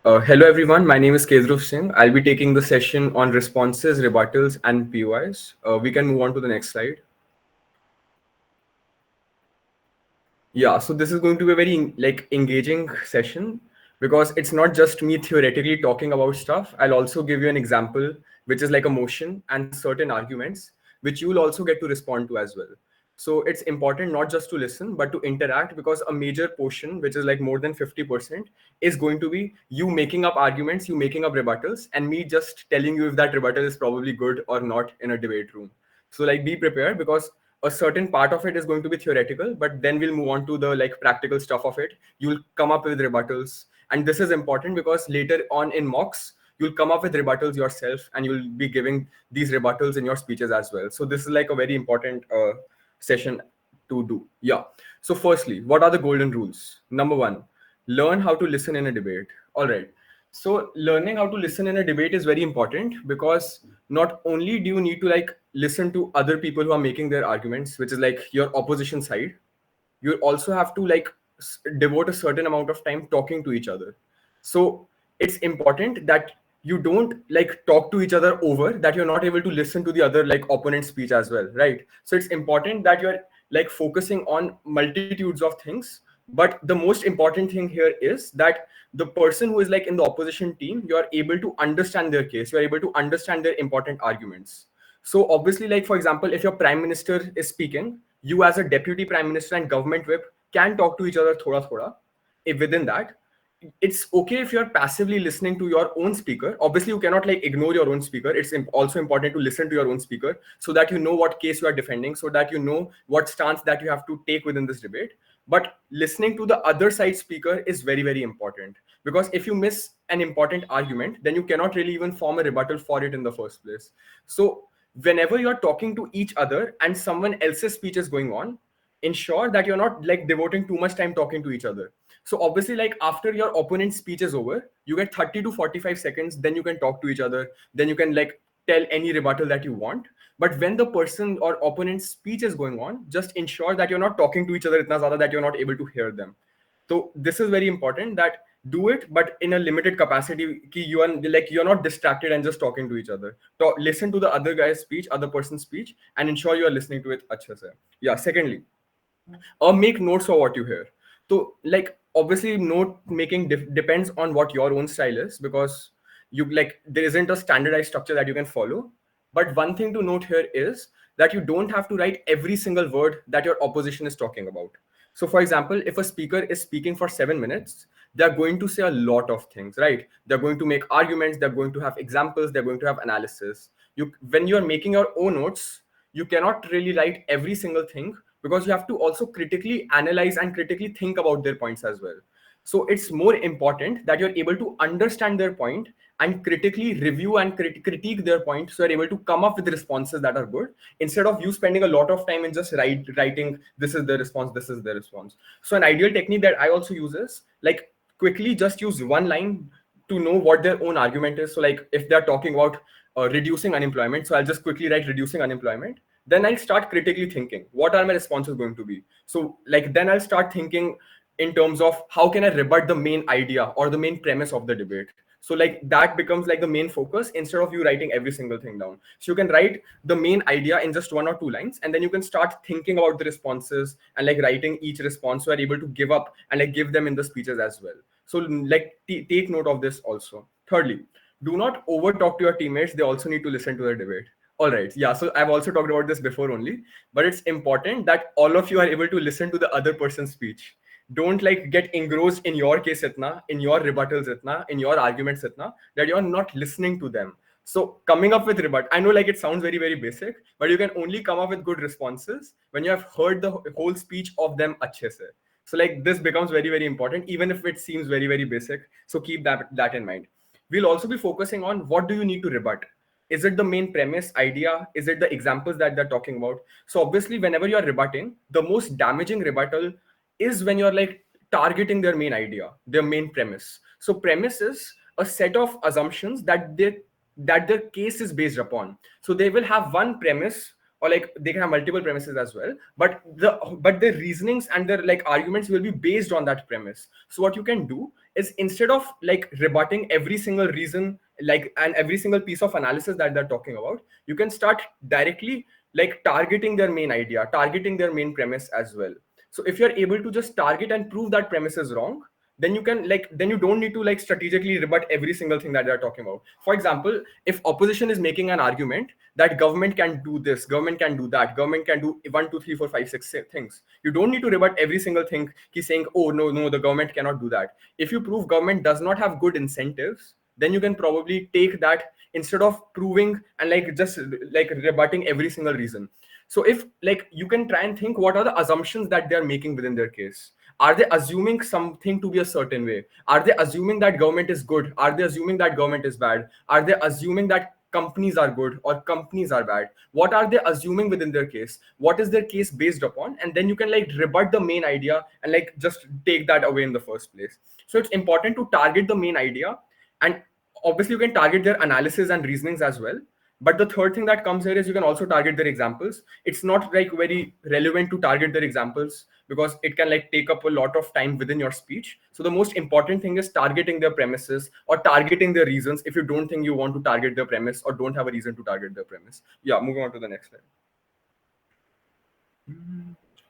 Hello everyone, my name is Dhruv Singh. I'll be taking the session on responses, rebuttals, and POIs. We can move on to the next slide. Yeah, so this is going to be a very engaging session because it's not just me theoretically talking about stuff. I'll also give you an example, which is like a motion and certain arguments, which you'll also get to respond to as well. So it's important not just to listen, but to interact because a major portion, which is like more than 50%, is going to be you making up arguments, you making up rebuttals, and me just telling you if that rebuttal is probably good or not in a debate room. So like be prepared because a certain part of it is going to be theoretical, but then we'll move on to the like practical stuff of it. You'll come up with rebuttals, and this is important because later on in mocks you'll come up with rebuttals yourself and you'll be giving these rebuttals in your speeches as well. So this is like a very important session to do. Yeah. So firstly, what are the golden rules? Number one, learn how to listen in a debate. All right. So learning how to listen in a debate is very important because not only do you need to like listen to other people who are making their arguments, which is like your opposition side, you also have to like devote a certain amount of time talking to each other. So it's important that you don't like talk to each other over that you're not able to listen to the other like opponent's speech as well, right? So it's important that you're like focusing on multitudes of things, but the most important thing here is that the person who is like in the opposition team, you are able to understand their case, you are able to understand their important arguments. So obviously, like for example, if your prime minister is speaking, you as a deputy prime minister and government whip can talk to each other thoda thoda. If within that, it's okay if you're passively listening to your own speaker. Obviously, you cannot like ignore your own speaker. It's also important to listen to your own speaker so that you know what case you are defending, so that you know what stance that you have to take within this debate. But listening to the other side speaker is very, very important because if you miss an important argument, then you cannot really even form a rebuttal for it in the first place. So whenever you're talking to each other and someone else's speech is going on, ensure that you're not like devoting too much time talking to each other. So obviously, like after your opponent's speech is over, you get 30 to 45 seconds, then you can talk to each other, then you can like tell any rebuttal that you want. But when the person or opponent's speech is going on, just ensure that you're not talking to each other itna zyada that you're not able to hear them. So this is very important that do it, but in a limited capacity. Ki you are like you're not distracted and just talking to each other. Listen to the other guy's speech, other person's speech, and ensure you are listening to it. Achha se. Yeah. Secondly, or make notes of what you hear. So like obviously note making depends on what your own style is because you like there isn't a standardized structure that you can follow. But one thing to note here is that you don't have to write every single word that your opposition is talking about. So for example, if a speaker is speaking for 7 minutes, they're going to say a lot of things, right? They're going to make arguments, they're going to have examples, they're going to have analysis. You when you're making your own notes, you cannot really write every single thing because you have to also critically analyze and critically think about their points as well. So it's more important that you're able to understand their point and critically review and critique their point so you're able to come up with responses that are good instead of you spending a lot of time in just writing this is the response, this is the response. So an ideal technique that I also use is like quickly just use one line to know what their own argument is. So like if they're talking about reducing unemployment, so I'll just quickly write reducing unemployment. Then I'll start critically thinking what are my responses going to be. So like then I'll start thinking in terms of how can I rebut the main idea or the main premise of the debate. So like that becomes like the main focus instead of you writing every single thing down. So you can write the main idea in just 1 or 2 lines, and then you can start thinking about the responses and like writing each response so you're able to give up and like give them in the speeches as well. So like take note of this also. Thirdly, do not over talk to your teammates. They also need to listen to the debate. All right. Yeah. So I've also talked about this before only, but it's important that all of you are able to listen to the other person's speech. Don't like get engrossed in your case itna, in your rebuttals itna, in your arguments itna, that you're not listening to them. So coming up with rebut, I know like it sounds very, very basic, but you can only come up with good responses when you have heard the whole speech of them achhe se. So like this becomes very, very important, even if it seems very, very basic. So keep that in mind. We'll also be focusing on what do you need to rebut. Is it the main premise idea? Is it the examples that they're talking about? So obviously whenever you're rebutting, the most damaging rebuttal is when you're like targeting their main idea, their main premise. So premise is a set of assumptions that their case is based upon. So they will have one premise, or like they can have multiple premises as well, but their reasonings and their like arguments will be based on that premise. So what you can do is instead of like rebutting every single reason, like, and every single piece of analysis that they're talking about, you can start directly like targeting their main idea, targeting their main premise as well. So if you're able to just target and prove that premise is wrong, then you can like, then you don't need to like strategically rebut every single thing that they're talking about. For example, if opposition is making an argument that government can do this, government can do that, government can do 1 2 3 4 5 6 things, you don't need to rebut every single thing. He's saying, oh no, the government cannot do that. If you prove government does not have good incentives, then you can probably take that instead of proving and like just like rebutting every single reason. So if like you can try and think what are the assumptions that they're making within their case. Are they assuming something to be a certain way? Are they assuming that government is good? Are they assuming that government is bad? Are they assuming that companies are good or companies are bad? What are they assuming within their case? What is their case based upon? And then you can like rebut the main idea and like just take that away in the first place. So it's important to target the main idea, and obviously you can target their analysis and reasonings as well. But the third thing that comes here is you can also target their examples. It's not like very relevant to target their examples because it can like take up a lot of time within your speech. So the most important thing is targeting their premises or targeting their reasons if you don't think you want to target their premise or don't have a reason to target their premise. Yeah, moving on to the next slide.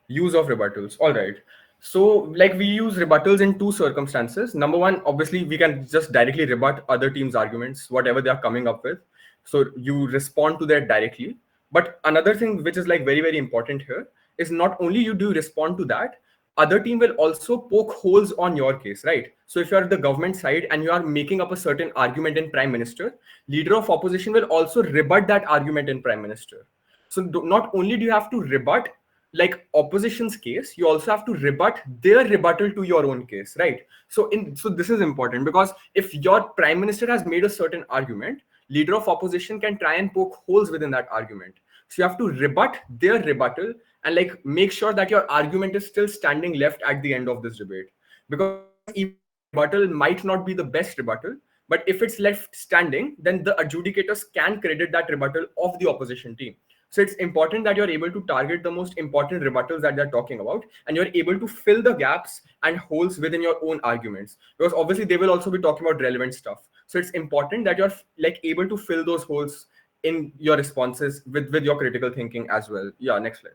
Use of rebuttals. All right. So, like, we use rebuttals in two circumstances. Number one, obviously, we can just directly rebut other teams' arguments, whatever they are coming up with. So, you respond to that directly. But another thing which is like very, very important here is not only you do respond to that, other team will also poke holes on your case, right? So, if you are the government side and you are making up a certain argument in prime minister, leader of opposition will also rebut that argument in prime minister. So, not only do you have to rebut like opposition's case, you also have to rebut their rebuttal to your own case, right? So this is important because if your prime minister has made a certain argument, leader of opposition can try and poke holes within that argument. So you have to rebut their rebuttal and like make sure that your argument is still standing left at the end of this debate. Because even if your rebuttal might not be the best rebuttal, but if it's left standing, then the adjudicators can credit that rebuttal of the opposition team. So it's important that you're able to target the most important rebuttals that they're talking about, and you're able to fill the gaps and holes within your own arguments. Because obviously they will also be talking about relevant stuff. So it's important that you're like able to fill those holes in your responses with your critical thinking as well. Yeah, next slide.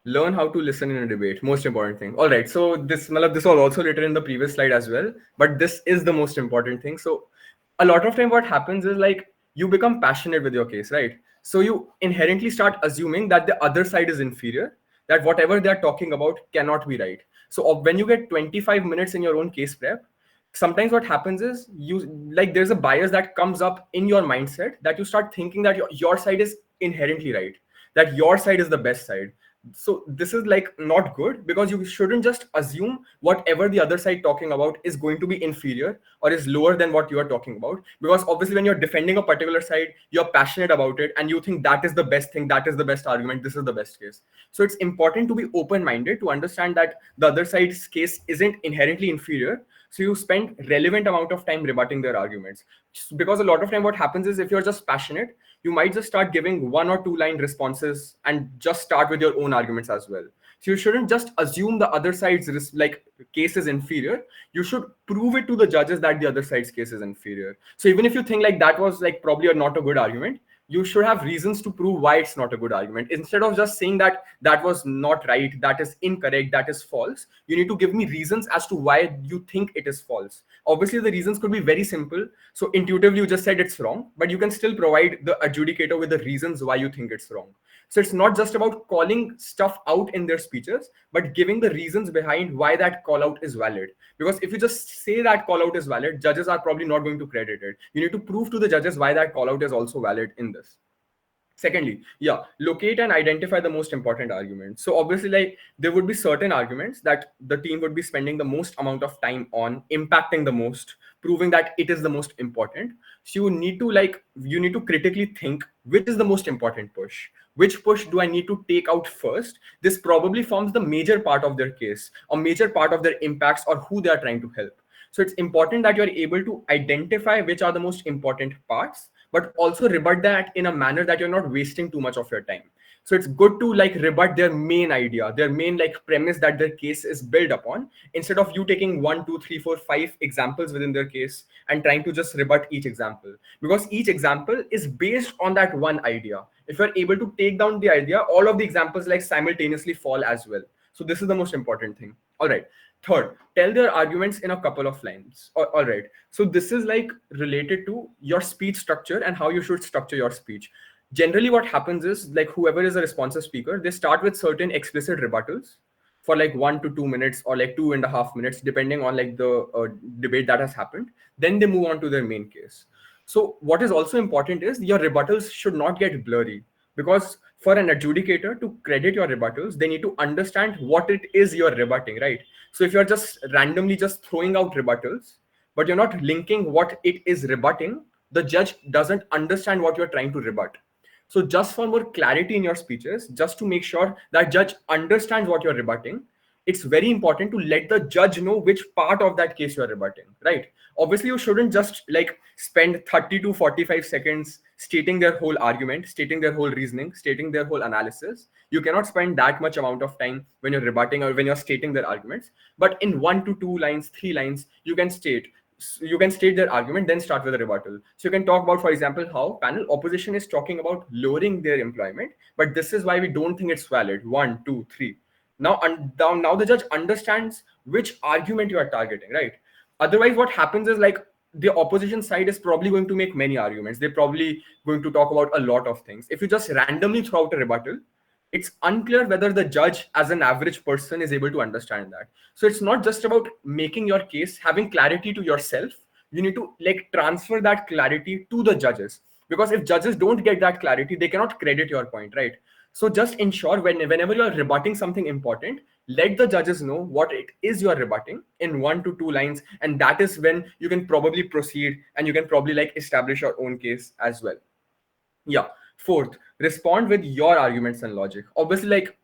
Learn how to listen in a debate. Most important thing. All right. So this was also written in the previous slide as well, but this is the most important thing. So a lot of time what happens is like you become passionate with your case, right? So you inherently start assuming that the other side is inferior, that whatever they're talking about cannot be right. So when you get 25 minutes in your own case prep, sometimes what happens is you like there's a bias that comes up in your mindset that you start thinking that your side is inherently right, that your side is the best side. So this is like not good because you shouldn't just assume whatever the other side talking about is going to be inferior or is lower than what you are talking about, because obviously when you're defending a particular side, you're passionate about it and you think that is the best thing, that is the best argument, this is the best case. So it's important to be open minded to understand that the other side's case isn't inherently inferior, so you spend relevant amount of time rebutting their arguments. Because a lot of time what happens is if you're just passionate, you might just start giving 1 or 2 line responses and just start with your own arguments as well. So you shouldn't just assume the other side's like case is inferior. You should prove it to the judges that the other side's case is inferior. So even if you think like that was like probably not a good argument, you should have reasons to prove why it's not a good argument. Instead of just saying that that was not right, that is incorrect, that is false, you need to give me reasons as to why you think it is false. Obviously the reasons could be very simple, so intuitively you just said it's wrong, but you can still provide the adjudicator with the reasons why you think it's wrong. So it's not just about calling stuff out in their speeches, but giving the reasons behind why that call out is valid. Because if you just say that call out is valid, judges are probably not going to credit it. You need to prove to the judges why that call out is also valid in this. Secondly, yeah, locate and identify the most important arguments. So obviously like there would be certain arguments that the team would be spending the most amount of time on, impacting the most, proving that it is the most important. So you need to critically think which is the most important push, which push do I need to take out first. This probably forms the major part of their case, a major part of their impacts or who they are trying to help. So it's important that you're able to identify which are the most important parts, but also rebut that in a manner that you're not wasting too much of your time. So it's good to like rebut their main idea, their main like premise that their case is built upon, instead of you taking one, two, three, four, five examples within their case and trying to just rebut each example. Because each example is based on that one idea. If you're able to take down the idea, all of the examples like simultaneously fall as well. So this is the most important thing. All right. Third, tell their arguments in a couple of lines. All right. So this is like related to your speech structure and how you should structure your speech. Generally, what happens is like whoever is a responsive speaker, they start with certain explicit rebuttals for like 1 to 2 minutes or like 2.5 minutes, depending on like the debate that has happened. Then they move on to their main case. So what is also important is your rebuttals should not get blurry, because for an adjudicator to credit your rebuttals, they need to understand what it is you're rebutting, right? So if you're just randomly just throwing out rebuttals, but you're not linking what it is rebutting, the judge doesn't understand what you're trying to rebut. So just for more clarity in your speeches, just to make sure that judge understands what you're rebutting, it's very important to let the judge know which part of that case you're rebutting, right? Obviously, you shouldn't just like spend 30 to 45 seconds stating their whole argument, stating their whole reasoning, stating their whole analysis. You cannot spend that much amount of time when you're rebutting or when you're stating their arguments. But in 1 to 2 lines, 3 lines, you can state their argument, then start with a rebuttal. So you can talk about, for example, how panel opposition is talking about lowering their employment, but this is why we don't think it's valid. One, two, three. Now the judge understands which argument you are targeting, right? Otherwise, what happens is like the opposition side is probably going to make many arguments. They're probably going to talk about a lot of things. If you just randomly throw out a rebuttal, it's unclear whether the judge as an average person is able to understand that. So it's not just about making your case, having clarity to yourself. You need to like transfer that clarity to the judges, because if judges don't get that clarity, they cannot credit your point, right? So just ensure whenever you're rebutting something important, let the judges know what it is you're rebutting in 1 to 2 lines, and that is when you can probably proceed and you can probably like establish your own case as well. Yeah. Fourth, respond with your arguments and logic. Obviously, like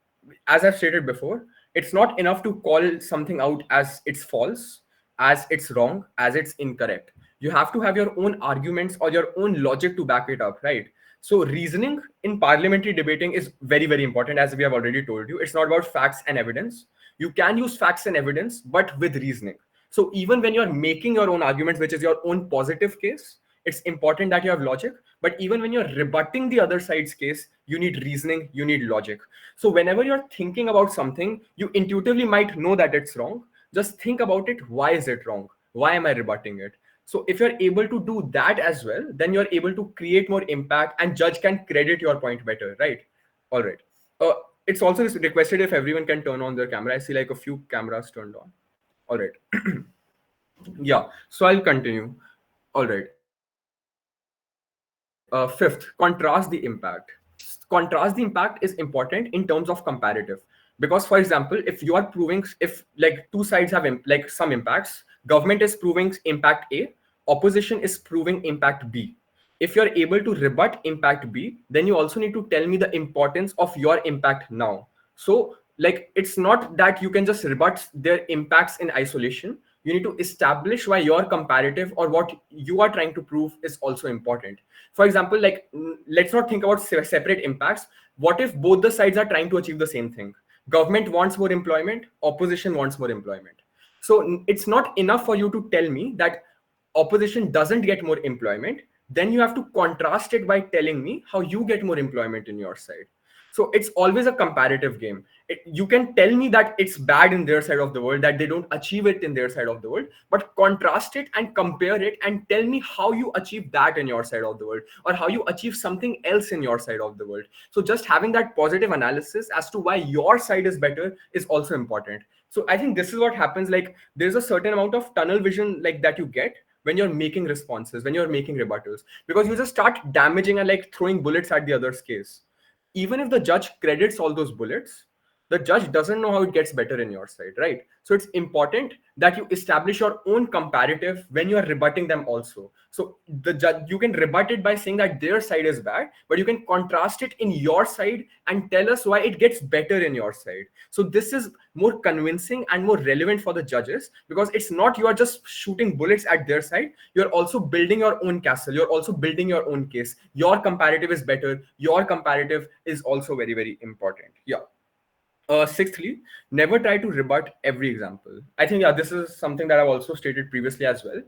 as I've stated before, it's not enough to call something out as it's false, as it's wrong, as it's incorrect. You have to have your own arguments or your own logic to back it up, right? So reasoning in parliamentary debating is very, very important, as we have already told you. It's not about facts and evidence. You can use facts and evidence, but with reasoning. So even when you're making your own arguments, which is your own positive case, it's important that you have logic. But even when you're rebutting the other side's case, you need reasoning, you need logic. So whenever you're thinking about something, you intuitively might know that it's wrong. Just think about it. Why is it wrong? Why am I rebutting it? So if you're able to do that as well, then you're able to create more impact and judge can credit your point better, right? All right. uh, it's also requested if everyone can turn on their camera. I see like a few cameras turned on. All right. Yeah, so I'll continue. All right. Fifth, contrast the impact. Contrast the impact is important in terms of comparative, because for example, if you are proving, if like two sides have like some impacts, government is proving impact A, opposition is proving impact B. If you're able to rebut impact B, then you also need to tell me the importance of your impact now. So like it's not that you can just rebut their impacts in isolation. You need to establish why your comparative or what you are trying to prove is also important. For example, like let's not think about separate impacts. What if both the sides are trying to achieve the same thing? Government wants more employment, opposition wants more employment. So it's not enough for you to tell me that opposition doesn't get more employment. Then you have to contrast it by telling me how you get more employment in your side. So it's always a comparative game. You can tell me that it's bad in their side of the world, that they don't achieve it in their side of the world, but contrast it and compare it and tell me how you achieve that in your side of the world, or how you achieve something else in your side of the world. So just having that positive analysis as to why your side is better is also important. So I think this is what happens. Like there's a certain amount of tunnel vision like that you get when you're making responses, when you're making rebuttals, because you just start damaging and like throwing bullets at the other's case. Even if the judge credits all those bullets, The judge doesn't know how it gets better in your side, right? So it's important that you establish your own comparative when you are rebutting them also. So the judge, you can rebut it by saying that their side is bad, but you can contrast it in your side and tell us why it gets better in your side. So this is more convincing and more relevant for the judges, because it's not you are just shooting bullets at their side, you're also building your own castle, you're also building your own case. Your comparative is better, your comparative is also very, very important. Yeah. Sixthly, never try to rebut every example. I think, yeah, this is something that I've also stated previously as well.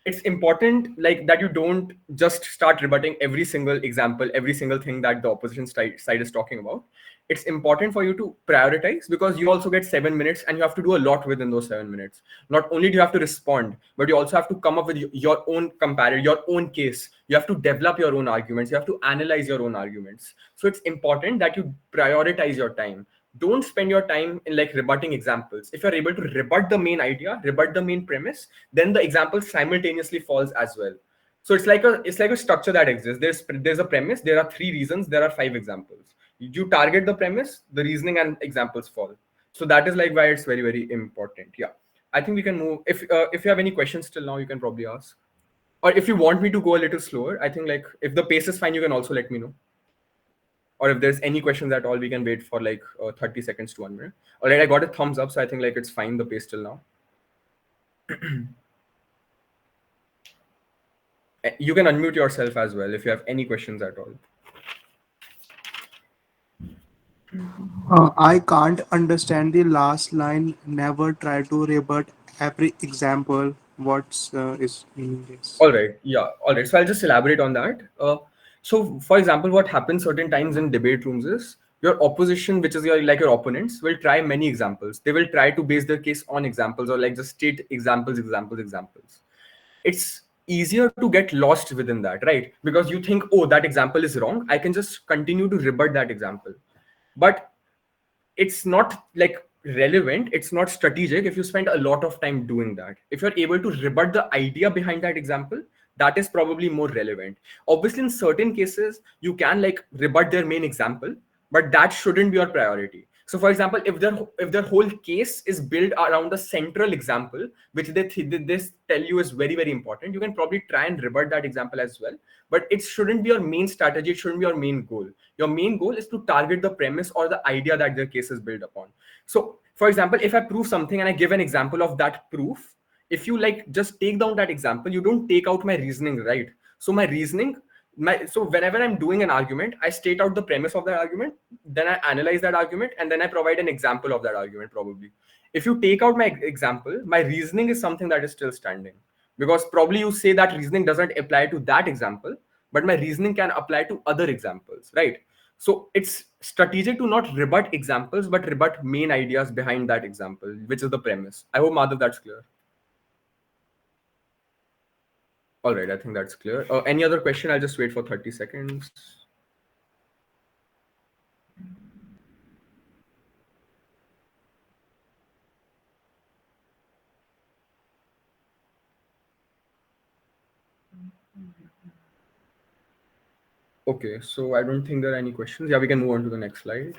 It's important, like, that you don't just start rebutting every single example, every single thing that the opposition side is talking about. It's important for you to prioritize, because you also get 7 minutes and you have to do a lot within those 7 minutes. Not only do you have to respond, but you also have to come up with your own comparative, your own case. You have to develop your own arguments. You have to analyze your own arguments. So it's important that you prioritize your time. Don't spend your time in like rebutting examples. If you're able to rebut the main idea, rebut the main premise, then the example simultaneously falls as well. So it's like a structure that exists. There's a premise, there are three reasons, there are five examples. You target the premise, the reasoning and examples fall. So that is like why it's very, very important. Yeah. I think we can move. If you have any questions till now, you can probably ask. Or if you want me to go a little slower, I think, like, if the pace is fine, you can also let me know. Or if there's any questions at all, we can wait for like 30 seconds to 1 minute. All right, I got a thumbs up, so I think like it's fine, the pace till now. You can unmute yourself as well if you have any questions at all. I can't understand the last line. Never try to rebut every example. What's is meaning this? All right, yeah, all right. So I'll just elaborate on that. So, for example, what happens certain times in debate rooms is your opposition, which is your opponents, will try many examples. They will try to base their case on examples, or like just state examples. It's easier to get lost within that, right? Because you think, oh, that example is wrong, I can just continue to rebut that example. But it's not like relevant, it's not strategic if you spend a lot of time doing that. If you're able to rebut the idea behind that example, that is probably more relevant. Obviously, in certain cases you can like rebut their main example, but that shouldn't be your priority. So for example, if their whole case is built around the central example, which they tell you is very, very important, you can probably try and rebut that example as well. But it shouldn't be your main strategy, it shouldn't be your main goal. Your main goal is to target the premise or the idea that their case is built upon. So for example, if I prove something and I give an example of that proof, if you like just take down that example, you don't take out my reasoning, right? So my reasoning, so whenever I'm doing an argument, I state out the premise of that argument, then I analyze that argument, and then I provide an example of that argument probably. If you take out my example, my reasoning is something that is still standing, because probably you say that reasoning doesn't apply to that example, but my reasoning can apply to other examples, right? So it's strategic to not rebut examples, but rebut main ideas behind that example, which is the premise. I hope, Madhav, that's clear. All right, I think that's clear. Any other question? I'll just wait for 30 seconds. Okay, so I don't think there are any questions. Yeah, we can move on to the next slide.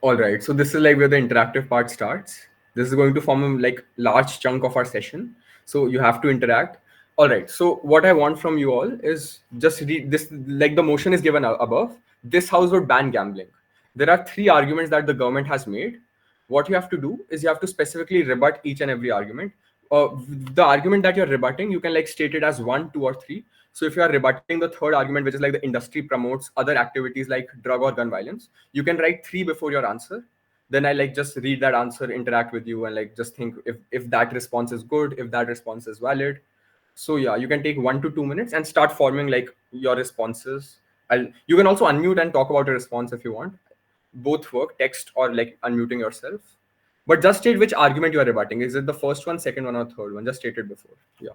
All right, so this is like where the interactive part starts. This is going to form a like large chunk of our session. So you have to interact. All right, so what I want from you all is just read this, like the motion is given above. This house would ban gambling. There are three arguments that the government has made. What you have to do is you have to specifically rebut each and every argument. The argument that you're rebutting, you can like state it as one, two, or three. So if you are rebutting the third argument, which is like the industry promotes other activities like drug or gun violence, you can write three before your answer. Then I like just read that answer, interact with you, and like just think if that response is good, if that response is valid. So yeah, you can take 1 to 2 minutes and start forming like your responses. You can also unmute and talk about a response if you want. Both work, text or like unmuting yourself. But just state which argument you are rebutting. Is it the first one, second one, or third one? Just state it before. Yeah.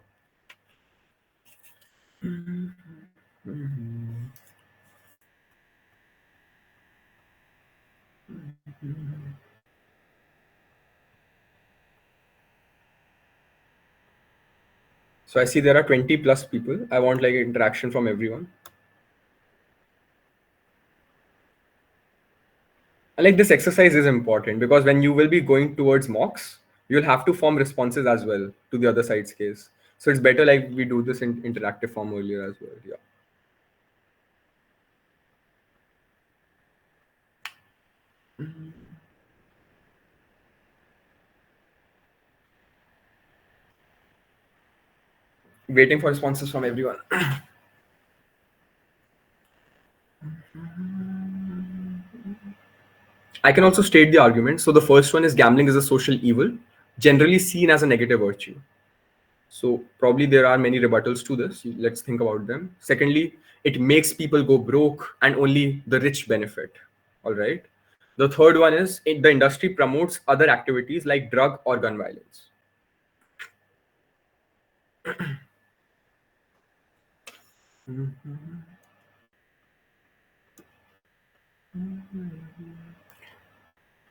So I see there are 20 plus people. I want like interaction from everyone. Like this exercise is important because when you will be going towards mocks, you'll have to form responses as well to the other side's case. So it's better like we do this in interactive form earlier as well. Yeah. Waiting for responses from everyone. I can also state the argument. So the first one is gambling is a social evil, generally seen as a negative virtue. So probably there are many rebuttals to this. Let's think about them. Secondly, it makes people go broke and only the rich benefit. All right. The third one is the industry promotes other activities like drug or gun violence.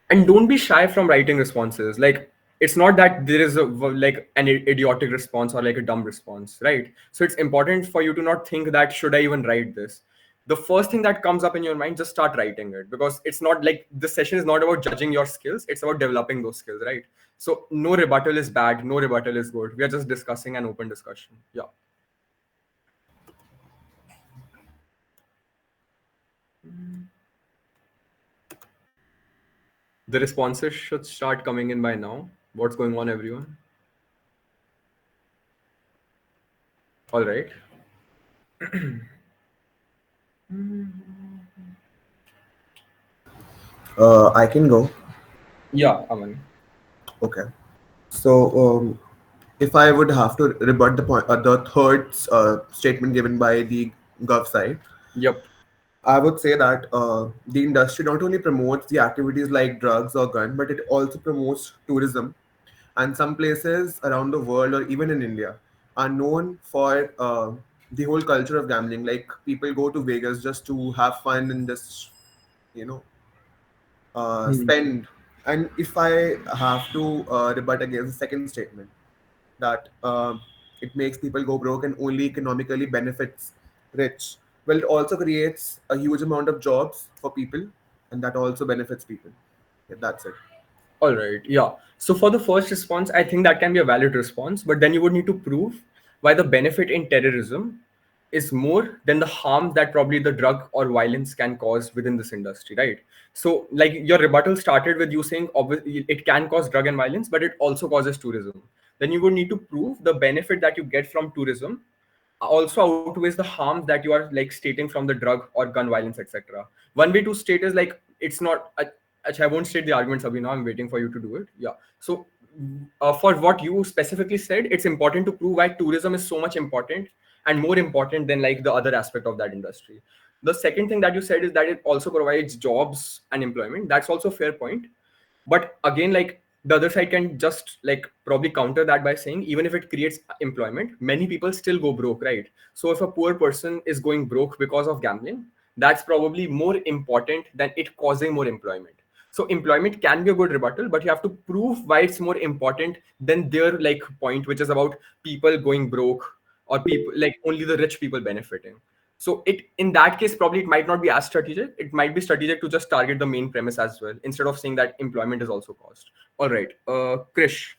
And don't be shy from writing responses. Like it's not that there is a like an idiotic response or like a dumb response, right? So it's important for you to not think that should I even write this. The first thing that comes up in your mind, just start writing it, because it's not like this session is not about judging your skills, it's about developing those skills, right? So no rebuttal is bad, no rebuttal is good, we are just discussing an open discussion. Yeah. The responses should start coming in by now. What's going on, everyone? All right. I can go. Yeah, Aman. Okay. So, if I would have to rebut the third statement given by the Gov side, Yep. I would say that the industry not only promotes the activities like drugs or gun, but it also promotes tourism. And some places around the world, or even in India, are known for the whole culture of gambling. Like people go to Vegas just to have fun and just, you know, Hmm. spend. And if I have to rebut against the second statement, that it makes people go broke and only economically benefits rich. Well, it also creates a huge amount of jobs for people, and that also benefits people. Yeah, that's it. All right. Yeah. So for the first response, I think that can be a valid response, but then you would need to prove why the benefit in terrorism is more than the harm that probably the drug or violence can cause within this industry, right? So, like your rebuttal started with you saying obviously it can cause drug and violence, but it also causes tourism. Then you would need to prove the benefit that you get from tourism also outweighs the harms that you are like stating from the drug or gun violence, etc. One way to state is like it's not. Actually, I won't state the arguments, Abhinav. I'm waiting for you to do it. Yeah. So, for what you specifically said, it's important to prove why tourism is so much important and more important than like the other aspect of that industry. The second thing that you said is that it also provides jobs and employment. That's also a fair point. But again, like the other side can just like probably counter that by saying even if it creates employment, many people still go broke, right? So if a poor person is going broke because of gambling, that's probably more important than it causing more employment. So employment can be a good rebuttal, but you have to prove why it's more important than their like point, which is about people going broke or people like only the rich people benefiting. So it in that case probably it might not be as strategic. It might be strategic to just target the main premise as well instead of saying that employment is also cost. All right, Krish.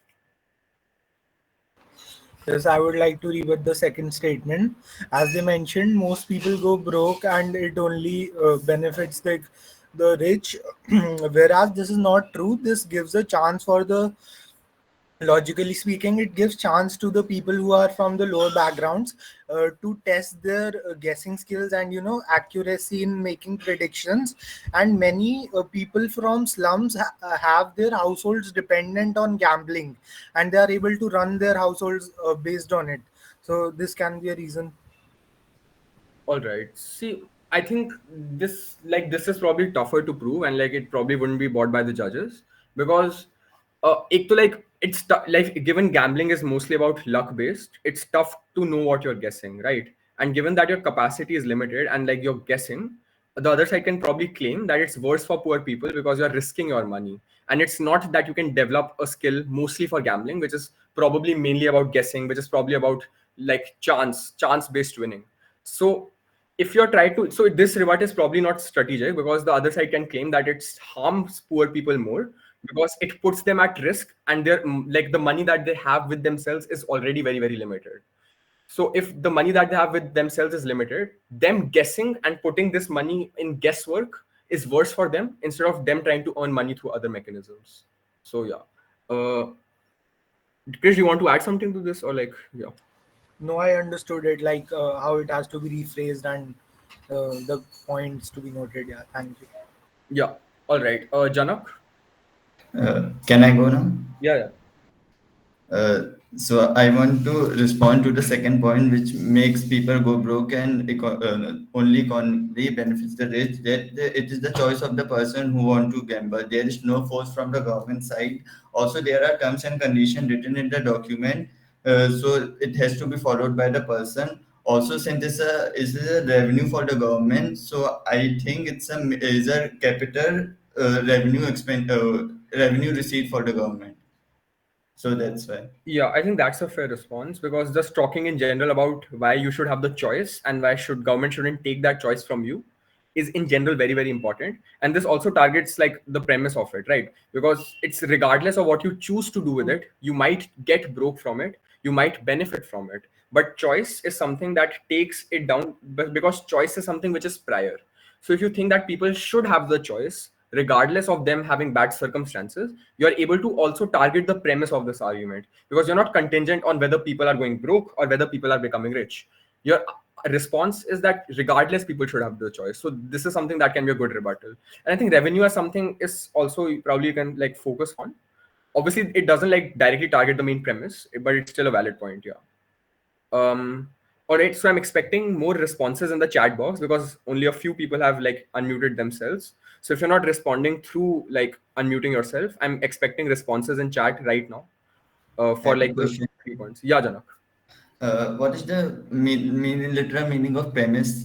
Yes, I would like to rebut the second statement. As they mentioned, most people go broke, and it only benefits the rich. Whereas this is not true. This gives a chance for the, logically speaking, it gives chance to the people who are from the lower backgrounds to test their guessing skills and accuracy in making predictions. And many people from slums have their households dependent on gambling, and they are able to run their households based on it. So this can be a reason. All right. See, I think this is probably tougher to prove, and like it probably wouldn't be bought by the judges because like given gambling is mostly about luck based, it's tough to know what you're guessing, right? And given that your capacity is limited and like you're guessing, the other side can probably claim that it's worse for poor people because you're risking your money. And it's not that you can develop a skill mostly for gambling, which is probably mainly about guessing, which is probably about like chance based winning. So if you're trying to, so this rebut is probably not strategic because the other side can claim that it harms poor people more because it puts them at risk and their like the money that they have with themselves is already very very limited. So if the money that they have with themselves is limited, them guessing and putting this money in guesswork is worse for them instead of them trying to earn money through other mechanisms. So yeah. Chris, you want to add something to this or like yeah? No, I understood it, like how it has to be rephrased and the points to be noted. Yeah, thank you. Yeah. All right. Janak? Can I go now? Yeah, yeah. So I want to respond to the second point, which makes people go broke and only economically benefits the rich. It is the choice of the person who want to gamble. There is no force from the government side. Also, there are terms and conditions written in the document, so it has to be followed by the person. Also, since this is a revenue for the government, so I think is a capital revenue receipt for the government. So that's why. Yeah, I think that's a fair response because just talking in general about why you should have the choice and why should government shouldn't take that choice from you is in general very very important. And this also targets like the premise of it, right? Because it's regardless of what you choose to do with it, you might get broke from it, you might benefit from it. But choice is something that takes it down because choice is something which is prior. So if you think that people should have the choice, regardless of them having bad circumstances, you are able to also target the premise of this argument because you're not contingent on whether people are going broke or whether people are becoming rich. Your response is that regardless, people should have the choice. So this is something that can be a good rebuttal. And I think revenue as something is also probably you can like focus on. Obviously, it doesn't like directly target the main premise, but it's still a valid point. Yeah. All right, so I'm expecting more responses in the chat box because only a few people have like unmuted themselves. So if you're not responding through like unmuting yourself, I'm expecting responses in chat right now I for have a like the question. 3 points. Yeah, Janak. What is the literal meaning of premise?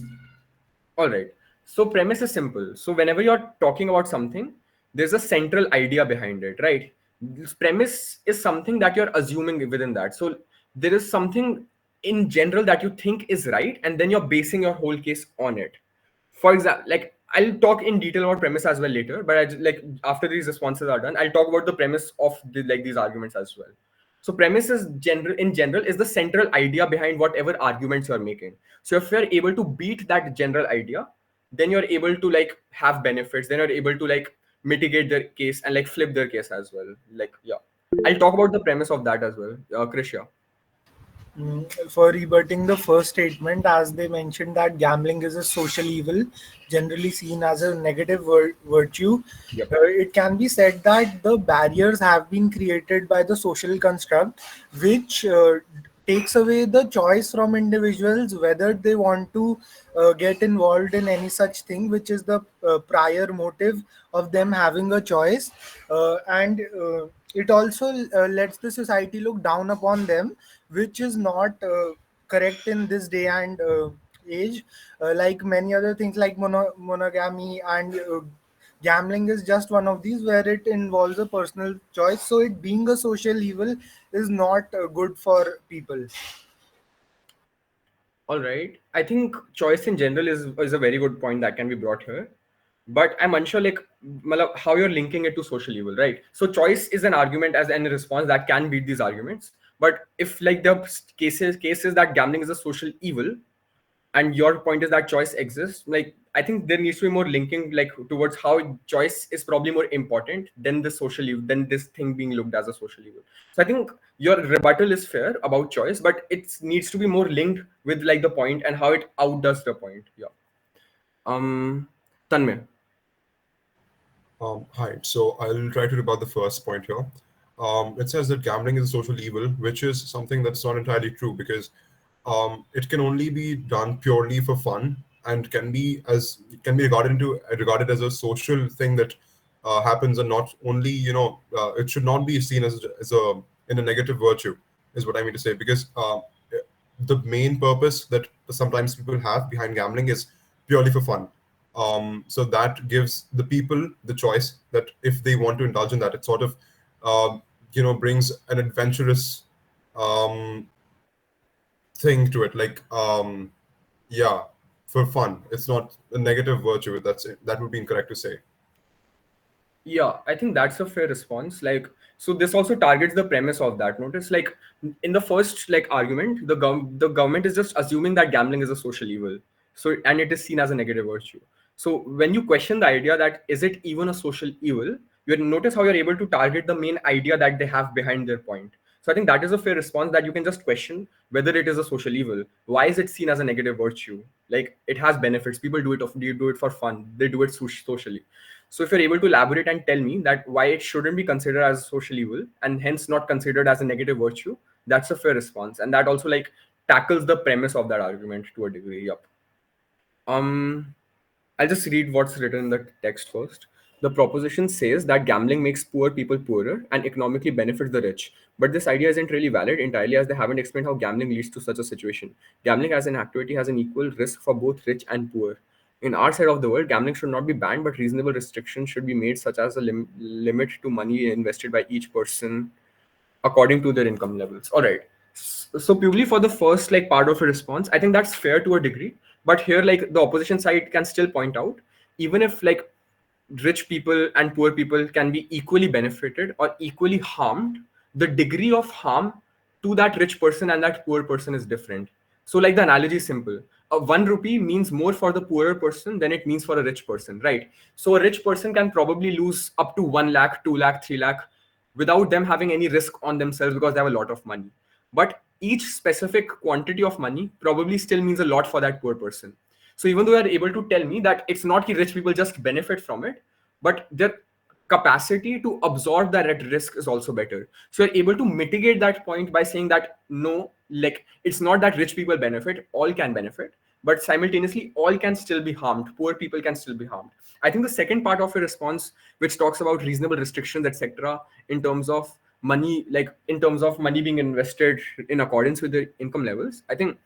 All right. So premise is simple. So whenever you're talking about something, there's a central idea behind it, right? This premise is something that you're assuming within that. So there is something in general that you think is right, and then you're basing your whole case on it. For example, like I'll talk in detail about premise as well later, but like after these responses are done, I'll talk about the premise of like these arguments as well. So premise is general is the central idea behind whatever arguments you're making. So if you're able to beat that general idea, then you're able to like have benefits. Then you're able to like mitigate their case and like flip their case as well. Like yeah, I'll talk about the premise of that as well. Krish, yeah. For rebutting the first statement, as they mentioned that gambling is a social evil, generally seen as a negative virtue, Yep. it can be said that the barriers have been created by the social construct, which takes away the choice from individuals whether they want to get involved in any such thing, which is the prior motive of them having a choice. And it also lets the society look down upon them, which is not correct in this day and age. Like many other things like monogamy and gambling is just one of these where it involves a personal choice, so it being a social evil is not good for people. All right. I think choice in general is a very good point that can be brought here. But I'm unsure like matlab, how you're linking it to social evil, right? So choice is an argument as any response that can beat these arguments. But if like the cases that gambling is a social evil, and your point is that choice exists, like I think there needs to be more linking like towards how choice is probably more important than the social evil, than this thing being looked as a social evil. So I think your rebuttal is fair about choice, but it needs to be more linked with like the point and how it outdoes the point. Yeah. Tanmay. Hi. So I'll try to rebut the first point here. It says that gambling is a social evil, which is something that's not entirely true because it can only be done purely for fun and can be regarded as a social thing that happens, and not only it should not be seen as a in a negative virtue, is what I mean to say, because the main purpose that sometimes people have behind gambling is purely for fun. So that gives the people the choice that if they want to indulge in that, it sort of brings an adventurous um, thing to it. Like yeah. for fun. It's not a negative virtue. That would be incorrect to say. Yeah, I think that's a fair response. Like, so this also targets the premise of that. Notice, like, in the first like argument, the government is just assuming that gambling is a social evil. So, and it is seen as a negative virtue. So, when you question the idea that is it even a social evil, you notice how you're able to target the main idea that they have behind their point. So, I think that is a fair response that you can just question whether it is a social evil. Why is it seen as a negative virtue? Like, it has benefits. People do it for fun. They do it socially. So if you're able to elaborate and tell me that why it shouldn't be considered as social evil and hence not considered as a negative virtue, that's a fair response. And that also like tackles the premise of that argument to a degree. Yep. Um, I'll just read what's written in the text first. The proposition says that gambling makes poor people poorer and economically benefits the rich. But this idea isn't really valid entirely as they haven't explained how gambling leads to such a situation. Gambling as an activity has an equal risk for both rich and poor. In our side of the world, gambling should not be banned, but reasonable restrictions should be made, such as a limit to money invested by each person according to their income levels. All right. So purely for the first like part of a response, I think that's fair to a degree. But here, like the opposition side can still point out, even if like rich people and poor people can be equally benefited or equally harmed, the degree of harm to that rich person and that poor person is different. So, like the analogy is simple. A 1 rupee means more for the poorer person than it means for a rich person, right? So, a rich person can probably lose up to 1 lakh, 2 lakh, 3 lakh without them having any risk on themselves because they have a lot of money. But each specific quantity of money probably still means a lot for that poor person. So even though you're able to tell me that it's not that rich people just benefit from it, but their capacity to absorb that risk is also better. So you're able to mitigate that point by saying that no, like it's not that rich people benefit, all can benefit, but simultaneously all can still be harmed. Poor people can still be harmed. I think the second part of your response, which talks about reasonable restrictions, etc., in terms of money, like in terms of money being invested in accordance with the income levels, I think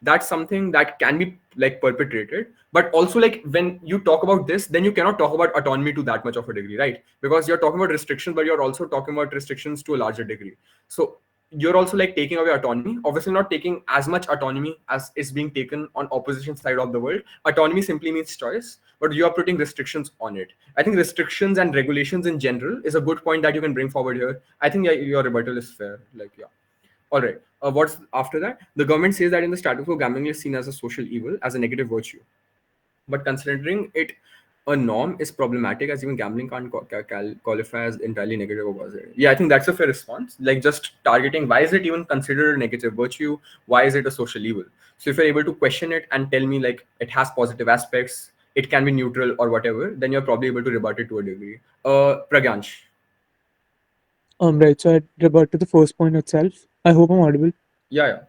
that's something that can be like perpetrated. But also like when you talk about this, then you cannot talk about autonomy to that much of a degree, right? Because you're talking about restrictions, but you're also talking about restrictions to a larger degree. So you're also like taking away autonomy, obviously not taking as much autonomy as is being taken on opposition side of the world. Autonomy simply means choice, but you are putting restrictions on it. I think restrictions and regulations in general is a good point that you can bring forward here. I think yeah, your rebuttal is fair. Like yeah. All right. What's after that? The government says that in the status quo, gambling is seen as a social evil, as a negative virtue. But considering it a norm is problematic, as even gambling can't qualify as entirely negative or positive. Yeah, I think that's a fair response. Like just targeting why is it even considered a negative virtue? Why is it a social evil? So if you're able to question it and tell me like it has positive aspects, it can be neutral or whatever, then you're probably able to rebut it to a degree. Pragyansh. Right. So I revert to the first point itself. I hope I'm audible. Yeah,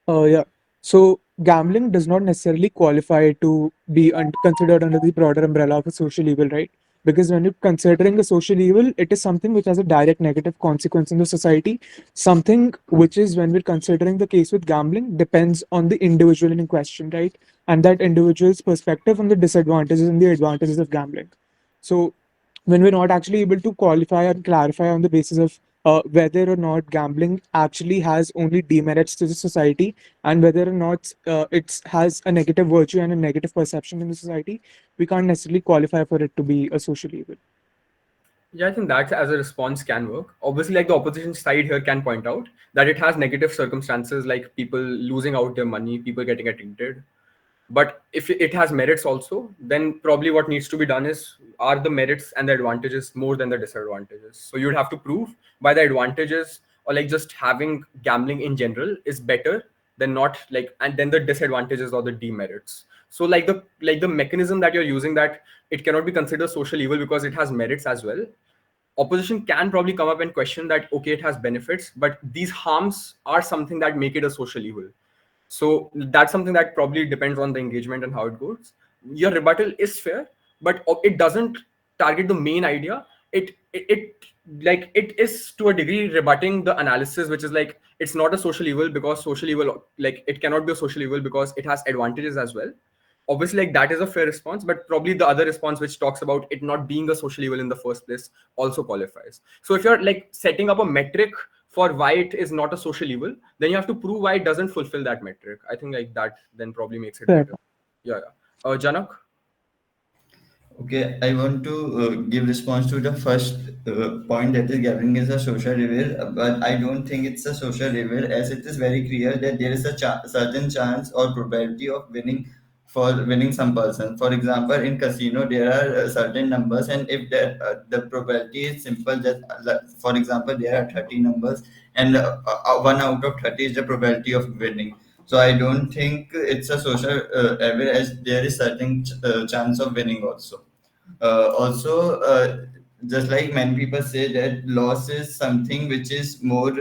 yeah. Yeah. So gambling does not necessarily qualify to be considered under the broader umbrella of a social evil, right? Because when you're considering a social evil, it is something which has a direct negative consequence in the society. Something which is, when we're considering the case with gambling, depends on the individual in question, right? And that individual's perspective on the disadvantages and the advantages of gambling. So when we're not actually able to qualify and clarify on the basis of whether or not gambling actually has only demerits to the society, and whether or not it has a negative virtue and a negative perception in the society, we can't necessarily qualify for it to be a social evil. Yeah, I think that as a response can work. Obviously, like the opposition side here can point out that it has negative circumstances like people losing out their money, people getting addicted. But if it has merits also, then probably what needs to be done is are the merits and the advantages more than the disadvantages? So you'd have to prove by the advantages or like just having gambling in general is better than not like and then the disadvantages or the demerits. So like the mechanism that you're using that it cannot be considered social evil because it has merits as well. Opposition can probably come up and question that okay it has benefits but these harms are something that make it a social evil. So that's something that probably depends on the engagement and how it goes. Your rebuttal is fair, but it doesn't target the main idea. It like it is to a degree rebutting the analysis, which is like it's not a social evil because social evil like it cannot be a social evil because it has advantages as well. Obviously, like that is a fair response, but probably the other response which talks about it not being a social evil in the first place also qualifies. So if you're like setting up a metric for why it is not a social evil, then you have to prove why it doesn't fulfill that metric. I think like that then probably makes it Fair. better. Yeah, yeah. Janak. Okay, I want to give response to the first point, that is gambling is a social evil, but I don't think it's a social evil, as it is very clear that there is a certain chance or probability of winning for winning some person. For example, in casino there are certain numbers, and if the probability is simple, that for example there are 30 numbers, and one out of 30 is the probability of winning. So I don't think it's a social evil, as there is certain chance of winning also. Also, just like many people say that loss is something which is more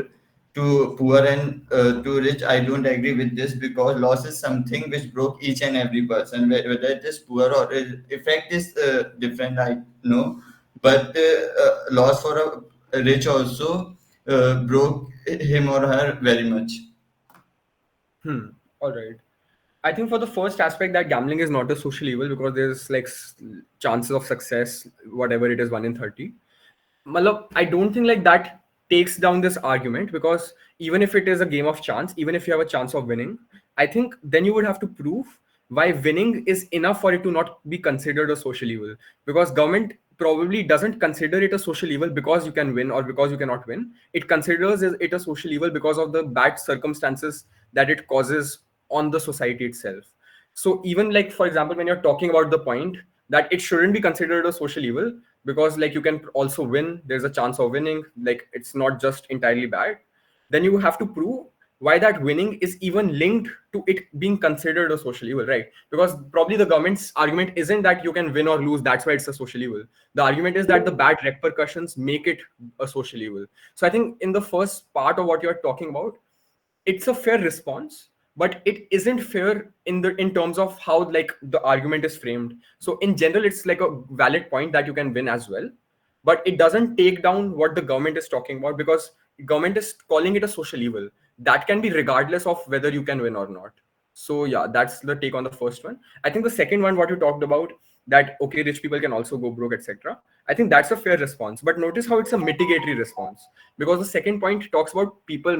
to poor and to rich, I don't agree with this, because loss is something which broke each and every person, whether it is poor or effect is different, I know, but loss for a rich also broke him or her very much. All right. I think for the first aspect, that gambling is not a social evil because there's like chances of success, whatever it is, 1 in 30. Malab, I don't think like that takes down this argument, because even if it is a game of chance, even if you have a chance of winning, I think then you would have to prove why winning is enough for it to not be considered a social evil. Because government probably doesn't consider it a social evil because you can win or because you cannot win. It considers it a social evil because of the bad circumstances that it causes on the society itself. So even like, for example, when you're talking about the point that it shouldn't be considered a social evil because like you can also win, there's a chance of winning, like it's not just entirely bad, then you have to prove why that winning is even linked to it being considered a social evil, right? Because probably the government's argument isn't that you can win or lose, that's why it's a social evil. The argument is that the bad repercussions make it a social evil. So I think in the first part of what you're talking about, it's a fair response, but it isn't fair in terms of how like the argument is framed. So in general, it's like a valid point that you can win as well, but it doesn't take down what the government is talking about, because government is calling it a social evil that can be regardless of whether you can win or not. So yeah, that's the take on the first one. I think the second one, what you talked about, that okay, rich people can also go broke, etc., I think that's a fair response, but notice how it's a mitigatory response, because the second point talks about people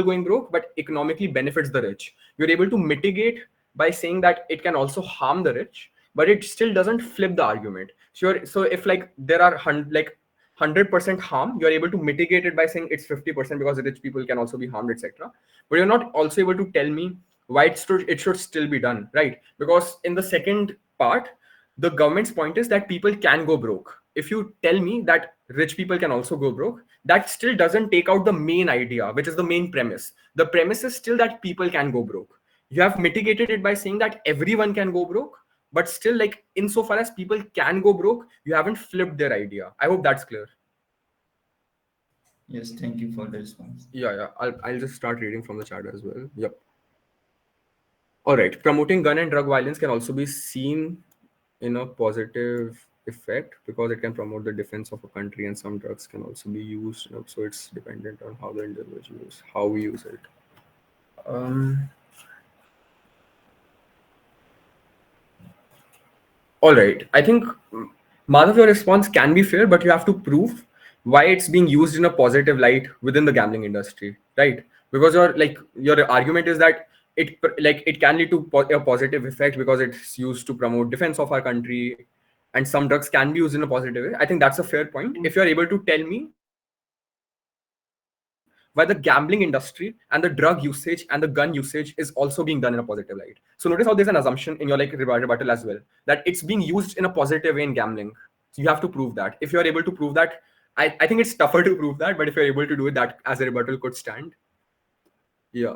going broke but economically benefits the rich. You're able to mitigate by saying that it can also harm the rich, but it still doesn't flip the argument. Sure, so if like there are 100% harm, you're able to mitigate it by saying it's 50% because rich people can also be harmed, etc. But you're not also able to tell me why it should still be done, right? Because in the second part, the government's point is that people can go broke. If you tell me that rich people can also go broke, that still doesn't take out the main idea, which is the main premise. The premise is still that people can go broke. You have mitigated it by saying that everyone can go broke, but still, like, insofar as people can go broke, you haven't flipped their idea. I hope that's clear. Yes, thank you for the response. Yeah. I'll just start reading from the chat as well. Yep. All right. Promoting gun and drug violence can also be seen in a positive effect because it can promote the defense of a country, and some drugs can also be used. So it's dependent on how the individual how we use it. All right. I think Madhav, your response can be fair, but you have to prove why it's being used in a positive light within the gambling industry, right? Because your argument is that it can lead to a positive effect because it's used to promote defense of our country, and some drugs can be used in a positive way. I think that's a fair point. If you're able to tell me why the gambling industry and the drug usage and the gun usage is also being done in a positive light. So notice how there's an assumption in your rebuttal as well, that it's being used in a positive way in gambling. So you have to prove that. If you're able to prove that, I think it's tougher to prove that, but if you're able to do it, that as a rebuttal could stand. Yeah.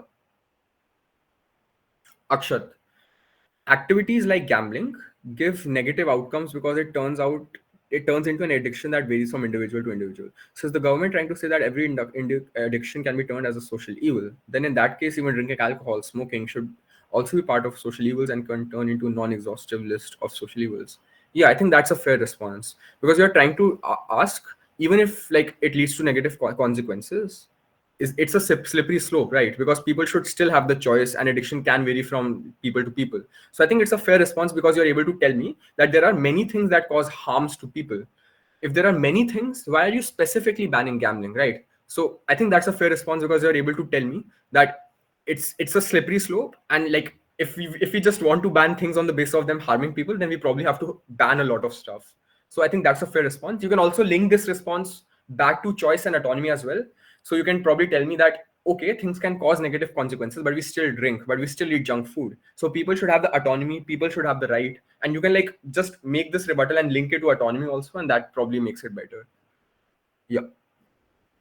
Akshat, activities like gambling give negative outcomes because it turns into an addiction that varies from individual to individual. So is the government trying to say that every addiction can be turned as a social evil? Then in that case, even drinking alcohol, smoking should also be part of social evils and can turn into a non-exhaustive list of social evils. Yeah, I think that's a fair response, because you're trying to ask, even if like it leads to negative consequences, it's a slippery slope, right? Because people should still have the choice, and addiction can vary from people to people. So I think it's a fair response because you're able to tell me that there are many things that cause harms to people. If there are many things, why are you specifically banning gambling, right? So I think that's a fair response because you're able to tell me that it's a slippery slope, and like if we just want to ban things on the basis of them harming people, then we probably have to ban a lot of stuff. So I think that's a fair response. You can also link this response back to choice and autonomy as well. So you can probably tell me that okay, things can cause negative consequences, but we still drink, but we still eat junk food. So people should have the autonomy, people should have the right, and you can like just make this rebuttal and link it to autonomy also, and that probably makes it better. Yeah.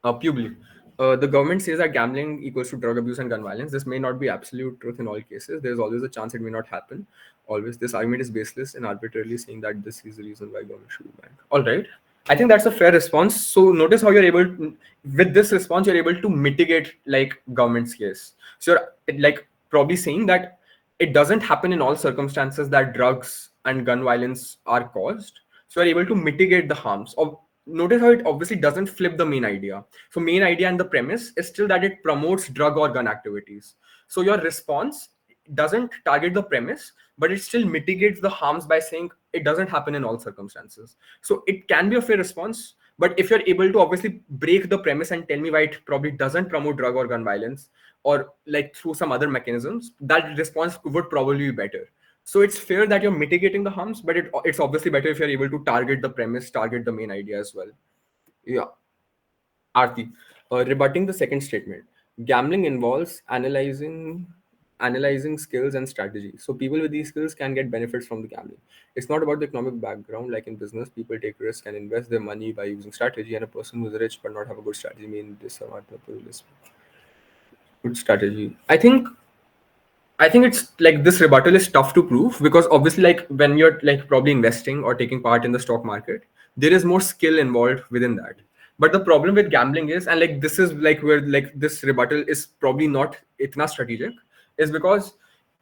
Public. The government says that gambling equals to drug abuse and gun violence. This may not be absolute truth in all cases. There's always a chance it may not happen. Always, this argument is baseless and arbitrarily saying that this is the reason why government should be banned. All right, I think that's a fair response. So notice how you're able to, with this response, you're able to mitigate like government's case. So you're like probably saying that it doesn't happen in all circumstances that drugs and gun violence are caused. So you're able to mitigate the harms of. Notice how it obviously doesn't flip the main idea. So main idea and the premise is still that it promotes drug or gun activities. So your response doesn't target the premise, but it still mitigates the harms by saying it doesn't happen in all circumstances. So it can be a fair response, but if you're able to obviously break the premise and tell me why it probably doesn't promote drug or gun violence, or like through some other mechanisms, that response would probably be better. So it's fair that you're mitigating the harms, but it's obviously better if you're able to target the premise, target the main idea as well. Yeah. Arti, rebutting the second statement. Gambling involves analyzing skills and strategy. So people with these skills can get benefits from the gambling. It's not about the economic background. Like in business, people take risks and invest their money by using strategy, and a person who's rich but not have a good strategy mean this good strategy. I think it's like this rebuttal is tough to prove because obviously like when you're like probably investing or taking part in the stock market, there is more skill involved within that. But the problem with gambling is, and like this is like where like this rebuttal is probably not itna strategic, is because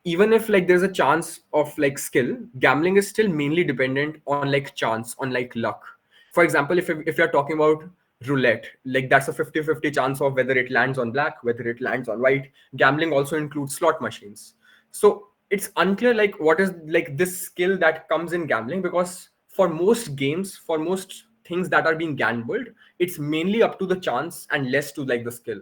even if like there's a chance of like skill, gambling is still mainly dependent on like chance, on like luck. For example, if you're talking about roulette, like that's a 50-50 chance of whether it lands on black, whether it lands on white. Gambling also includes slot machines. So it's unclear like what is like this skill that comes in gambling, because for most games, for most things that are being gambled, it's mainly up to the chance and less to like the skill.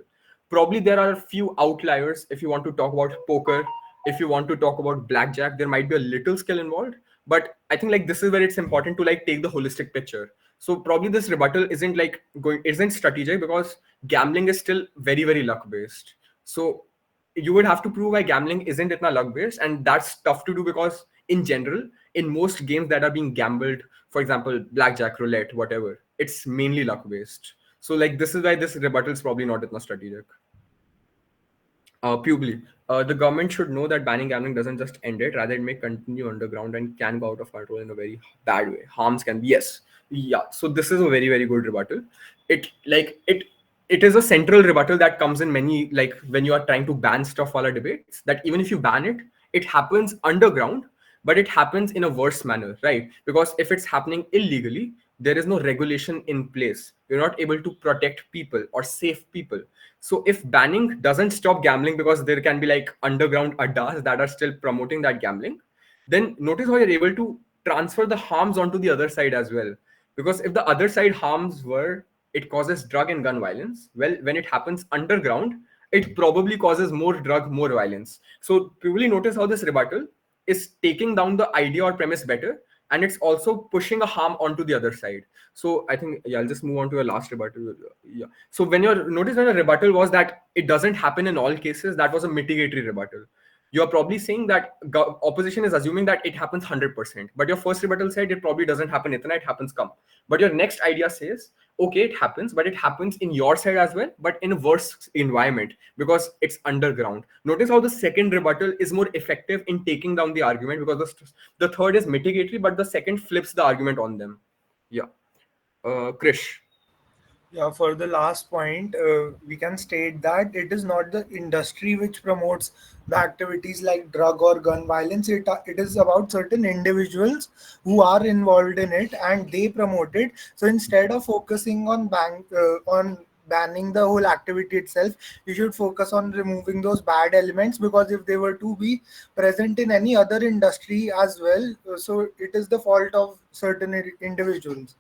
Probably there are a few outliers. If you want to talk about poker, if you want to talk about blackjack, there might be a little skill involved, but I think like this is where it's important to like take the holistic picture. So probably this rebuttal isn't strategic because gambling is still very, very luck based. So you would have to prove why gambling isn't itna luck based, and that's tough to do because in general, in most games that are being gambled, for example blackjack, roulette, whatever, it's mainly luck based. So like this is why this rebuttal is probably not itna strategic. Pugly. The government should know that banning gambling doesn't just end it, rather it may continue underground and can go out of control in a very bad way. Harms can be, yes. Yeah. So this is a very, very good rebuttal. It is a central rebuttal that comes in many, like when you are trying to ban stuff while debates, that even if you ban it, it happens underground, but it happens in a worse manner, right? Because if it's happening illegally, there is no regulation in place. You're not able to protect people or save people. So if banning doesn't stop gambling because there can be like underground addas that are still promoting that gambling, then notice how you're able to transfer the harms onto the other side as well. Because if the other side harms were it causes drug and gun violence, well, when it happens underground, it probably causes more drug, more violence. So purely notice how this rebuttal is taking down the idea or premise better, and it's also pushing a harm onto the other side. So I think, yeah, I'll just move on to a last rebuttal. Yeah. So when a rebuttal was that it doesn't happen in all cases, that was a mitigatory rebuttal. You're probably saying that opposition is assuming that it happens 100%, but your first rebuttal said it probably doesn't happen itna, it happens come. But your next idea says, okay, it happens, but it happens in your side as well, but in a worse environment because it's underground. Notice how the second rebuttal is more effective in taking down the argument, because the third is mitigatory, but the second flips the argument on them. Yeah. Krish. Yeah, for the last point, we can state that it is not the industry which promotes the activities like drug or gun violence. It is about certain individuals who are involved in it and they promote it. So instead of focusing on banning the whole activity itself, you should focus on removing those bad elements, because if they were to be present in any other industry as well, so it is the fault of certain individuals.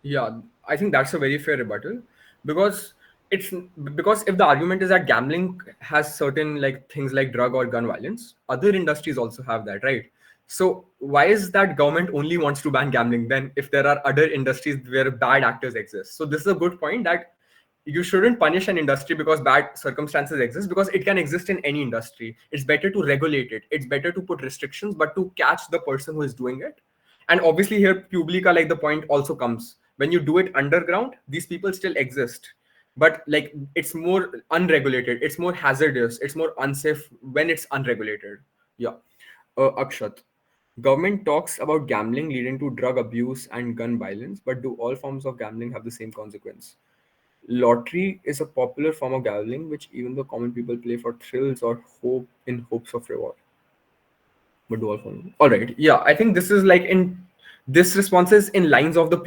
Yeah, I think that's a very fair rebuttal, because it's because if the argument is that gambling has certain like things like drug or gun violence, other industries also have that, right? So why is that government only wants to ban gambling then if there are other industries where bad actors exist? So this is a good point, that you shouldn't punish an industry because bad circumstances exist, because it can exist in any industry. It's better to regulate it, it's better to put restrictions, but to catch the person who is doing it. And obviously here publica, like the point also comes, when you do it underground, these people still exist, but like it's more unregulated, it's more hazardous, it's more unsafe when it's unregulated. Yeah. Akshat, government talks about gambling leading to drug abuse and gun violence, but do all forms of gambling have the same consequence? Lottery is a popular form of gambling, which even the common people play for thrills or hope in hopes of reward. But do all forms. All right. Yeah, I think this is like in this response is in lines of the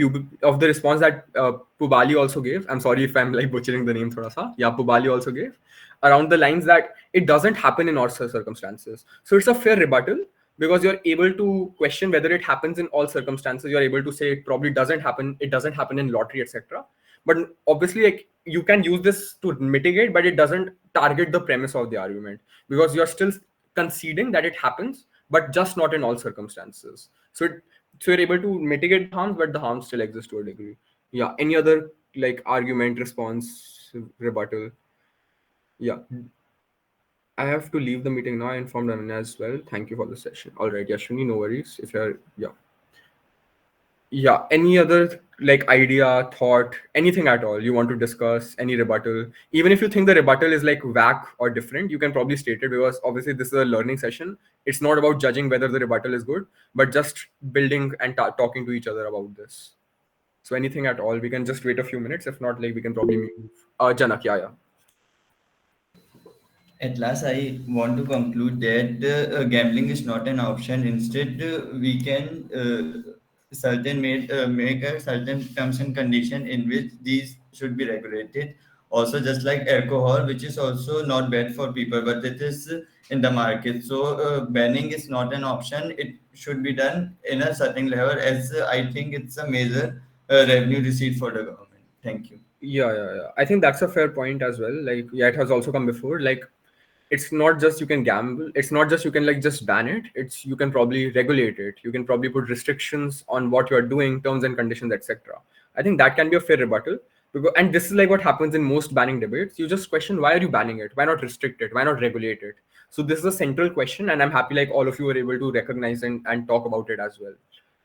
of the response that Pubali also gave. I'm sorry if I'm like butchering the name thoda sa. Yeah, Pubali also gave around the lines that it doesn't happen in all circumstances. So it's a fair rebuttal because you're able to question whether it happens in all circumstances. You're able to say it probably doesn't happen. It doesn't happen in lottery, etc. But obviously, like you can use this to mitigate, but it doesn't target the premise of the argument because you're still conceding that it happens, but just not in all circumstances. So you're able to mitigate the harms, but the harms still exist to a degree. Yeah. Any other like argument, response, rebuttal? Yeah. I have to leave the meeting now. I informed Ananya as well. Thank you for the session. All right, Yashwini, no worries. If you're yeah, any other like idea, thought, anything at all you want to discuss, any rebuttal? Even if you think the rebuttal is like whack or different, you can probably state it because obviously this is a learning session. It's not about judging whether the rebuttal is good, but just building and talking to each other about this. So anything at all, we can just wait a few minutes. If not, like we can probably move. Janak, yeah. At last, I want to conclude that gambling is not an option. Instead, we can make a certain terms and condition in which these should be regulated. Also, just like alcohol, which is also not bad for people, but it is in the market. So, banning is not an option. It should be done in a certain level, as I think it's a major revenue receipt for the government. Thank you. Yeah. I think that's a fair point as well. Like, yeah, it has also come before. Like, it's not just you can gamble. It's not just you can like just ban it. It's you can probably regulate it. You can probably put restrictions on what you are doing, terms and conditions, etc. I think that can be a fair rebuttal. Because, and this is like what happens in most banning debates. You just question why are you banning it? Why not restrict it? Why not regulate it? So this is a central question, and I'm happy like all of you were able to recognize and talk about it as well.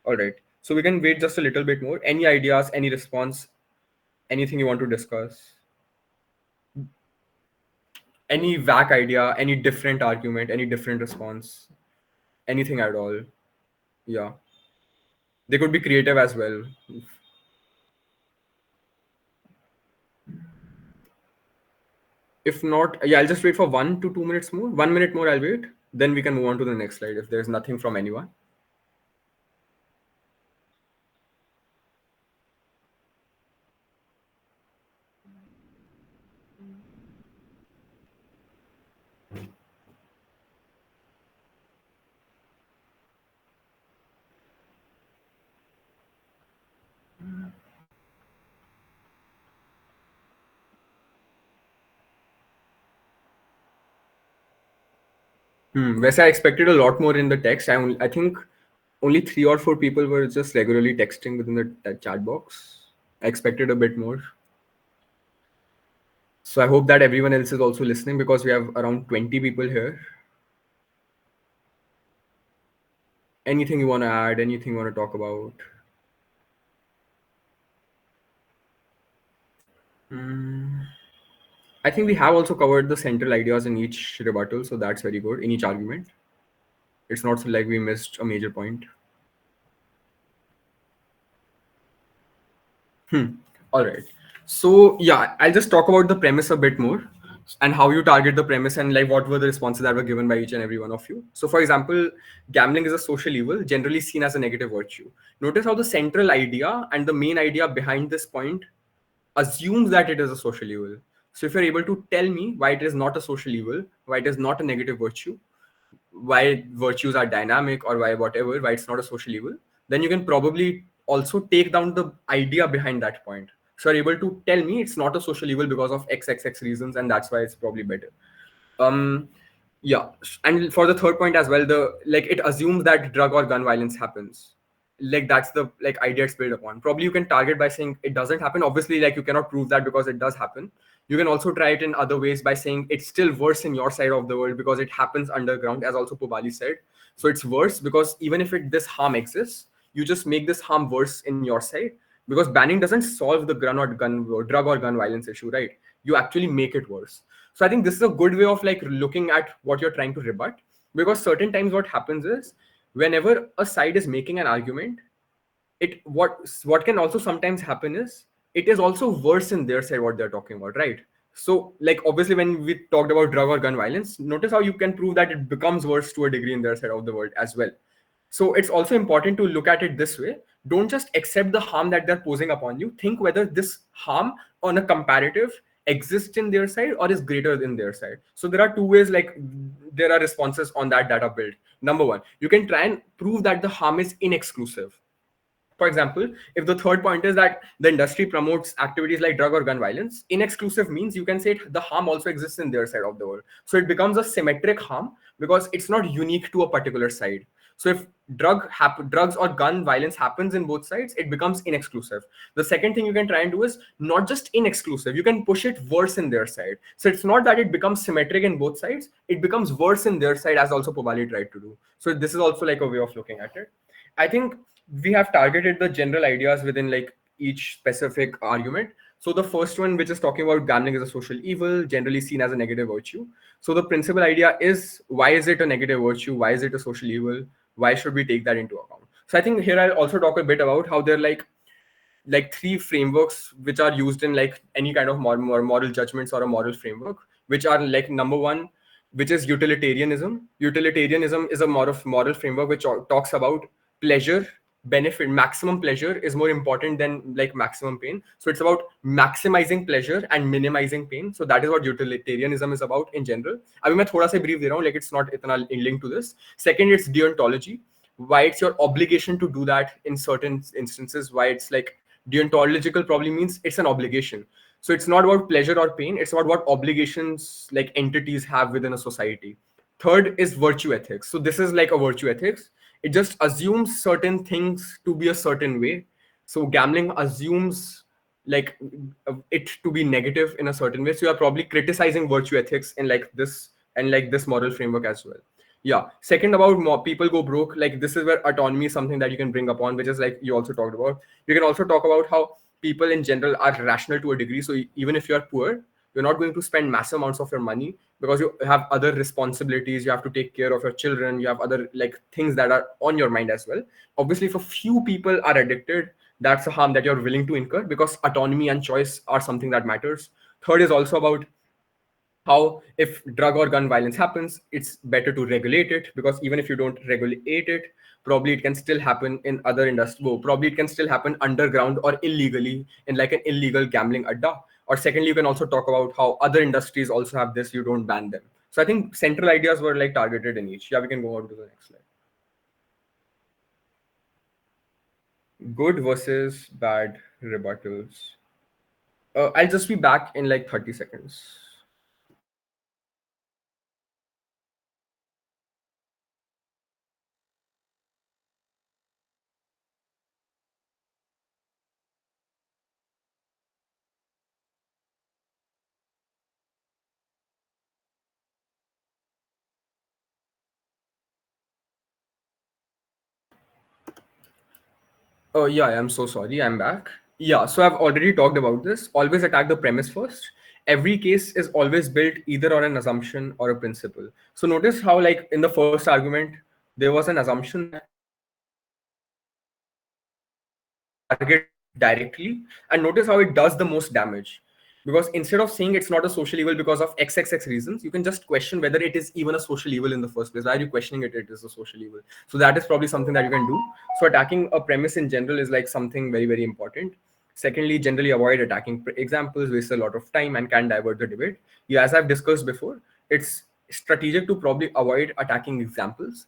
All right. So we can wait just a little bit more. Any ideas? Any response? Anything you want to discuss? Any whack idea, any different argument, any different response, anything at all? Yeah, they could be creative as well. If not, yeah, I'll just wait for 1 to 2 minutes more. 1 minute more, I'll wait. Then we can move on to the next slide if there's nothing from anyone. Whereas I expected a lot more in the text. I think only 3 or 4 people were just regularly texting within the chat box. I expected a bit more. So I hope that everyone else is also listening because we have around 20 people here. Anything you want to add? Anything you want to talk about? I think we have also covered the central ideas in each rebuttal, so that's very good in each argument. It's not so like we missed a major point. All right. So yeah, I'll just talk about the premise a bit more and how you target the premise and like what were the responses that were given by each and every one of you. So for example, gambling is a social evil generally seen as a negative virtue. Notice how the central idea and the main idea behind this point assumes that it is a social evil. So if you're able to tell me why it is not a social evil, why it is not a negative virtue, why virtues are dynamic or why whatever, why it's not a social evil, then you can probably also take down the idea behind that point. So you're able to tell me it's not a social evil because of XXX reasons, and that's why it's probably better. Um, yeah, and for the third point as well, the like it assumes that drug or gun violence happens. Like that's the like idea it's built upon. Probably you can target by saying it doesn't happen. Obviously, like you cannot prove that because it does happen. You can also try it in other ways by saying it's still worse in your side of the world because it happens underground, as also Pubali said. So it's worse because even if this harm exists, you just make this harm worse in your side, because banning doesn't solve the drug or gun violence issue, right? You actually make it worse. So I think this is a good way of like looking at what you're trying to rebut, because certain times what happens is whenever a side is making an argument, what can also sometimes happen is it is also worse in their side what they're talking about, right? So like obviously when we talked about drug or gun violence, notice how you can prove that it becomes worse to a degree in their side of the world as well. So it's also important to look at it this way. Don't just accept the harm that they're posing upon you. Think whether this harm on a comparative exists in their side or is greater in their side. So there are two ways, like there are responses on that are built. Number one, you can try and prove that the harm is inexclusive. For example, if the third point is that the industry promotes activities like drug or gun violence, inexclusive means you can say the harm also exists in their side of the world. So it becomes a symmetric harm because it's not unique to a particular side. So if drugs or gun violence happens in both sides, it becomes inexclusive. The second thing you can try and do is not just inexclusive, you can push it worse in their side. So it's not that it becomes symmetric in both sides, it becomes worse in their side, as also Pobali tried to do. So this is also like a way of looking at it. I think we have targeted the general ideas within like each specific argument. So the first one, which is talking about gambling is a social evil, generally seen as a negative virtue. So the principal idea is, why is it a negative virtue? Why is it a social evil? Why should we take that into account? So I think here I'll also talk a bit about how they're like three frameworks which are used in like any kind of moral judgments or a moral framework, which are like number one, which is utilitarianism. Utilitarianism is a moral framework which talks about pleasure, benefit. Maximum pleasure is more important than like maximum pain. So it's about maximizing pleasure and minimizing pain. So that is what utilitarianism is about in general. अभी मैं थोड़ा सा brief दे रहा हूँ, like it's not इतना linked to this. Second, it's deontology. Why it's your obligation to do that in certain instances. Why it's like deontological probably means it's an obligation. So it's not about pleasure or pain, it's about what obligations like entities have within a society. Third is virtue ethics. So this is like a virtue ethics. It just assumes certain things to be a certain way. So gambling assumes like it to be negative in a certain way. So you are probably criticizing virtue ethics in like this and like this moral framework as well. Yeah. Second, about more people go broke. Like this is where autonomy is something that you can bring upon, which is like you also talked about. You can also talk about how people in general are rational to a degree. So even if you are poor, you're not going to spend massive amounts of your money because you have other responsibilities. You have to take care of your children. You have other like things that are on your mind as well. Obviously, if a few people are addicted, that's a harm that you're willing to incur because autonomy and choice are something that matters. Third is also about how if drug or gun violence happens, it's better to regulate it, because even if you don't regulate it, probably it can still happen in other industries. Well, probably it can still happen underground or illegally in like an illegal gambling adda. Or secondly, you can also talk about how other industries also have this, you don't ban them. So I think central ideas were like targeted in each. Yeah, we can go on to the next slide. Good versus bad rebuttals. I'll just be back in like 30 seconds. Oh, yeah, I'm so sorry. I'm back. Yeah, so I've already talked about this. Always attack the premise first. Every case is always built either on an assumption or a principle. So notice how, like, in the first argument, there was an assumption that target directly, and notice how it does the most damage. Because instead of saying it's not a social evil because of XXX reasons, you can just question whether it is even a social evil in the first place. Why are you questioning it? It is a social evil. So that is probably something that you can do. So attacking a premise in general is like something very, very important. Secondly, generally avoid attacking examples, waste a lot of time and can divert the debate. Yeah, as I've discussed before, it's strategic to probably avoid attacking examples.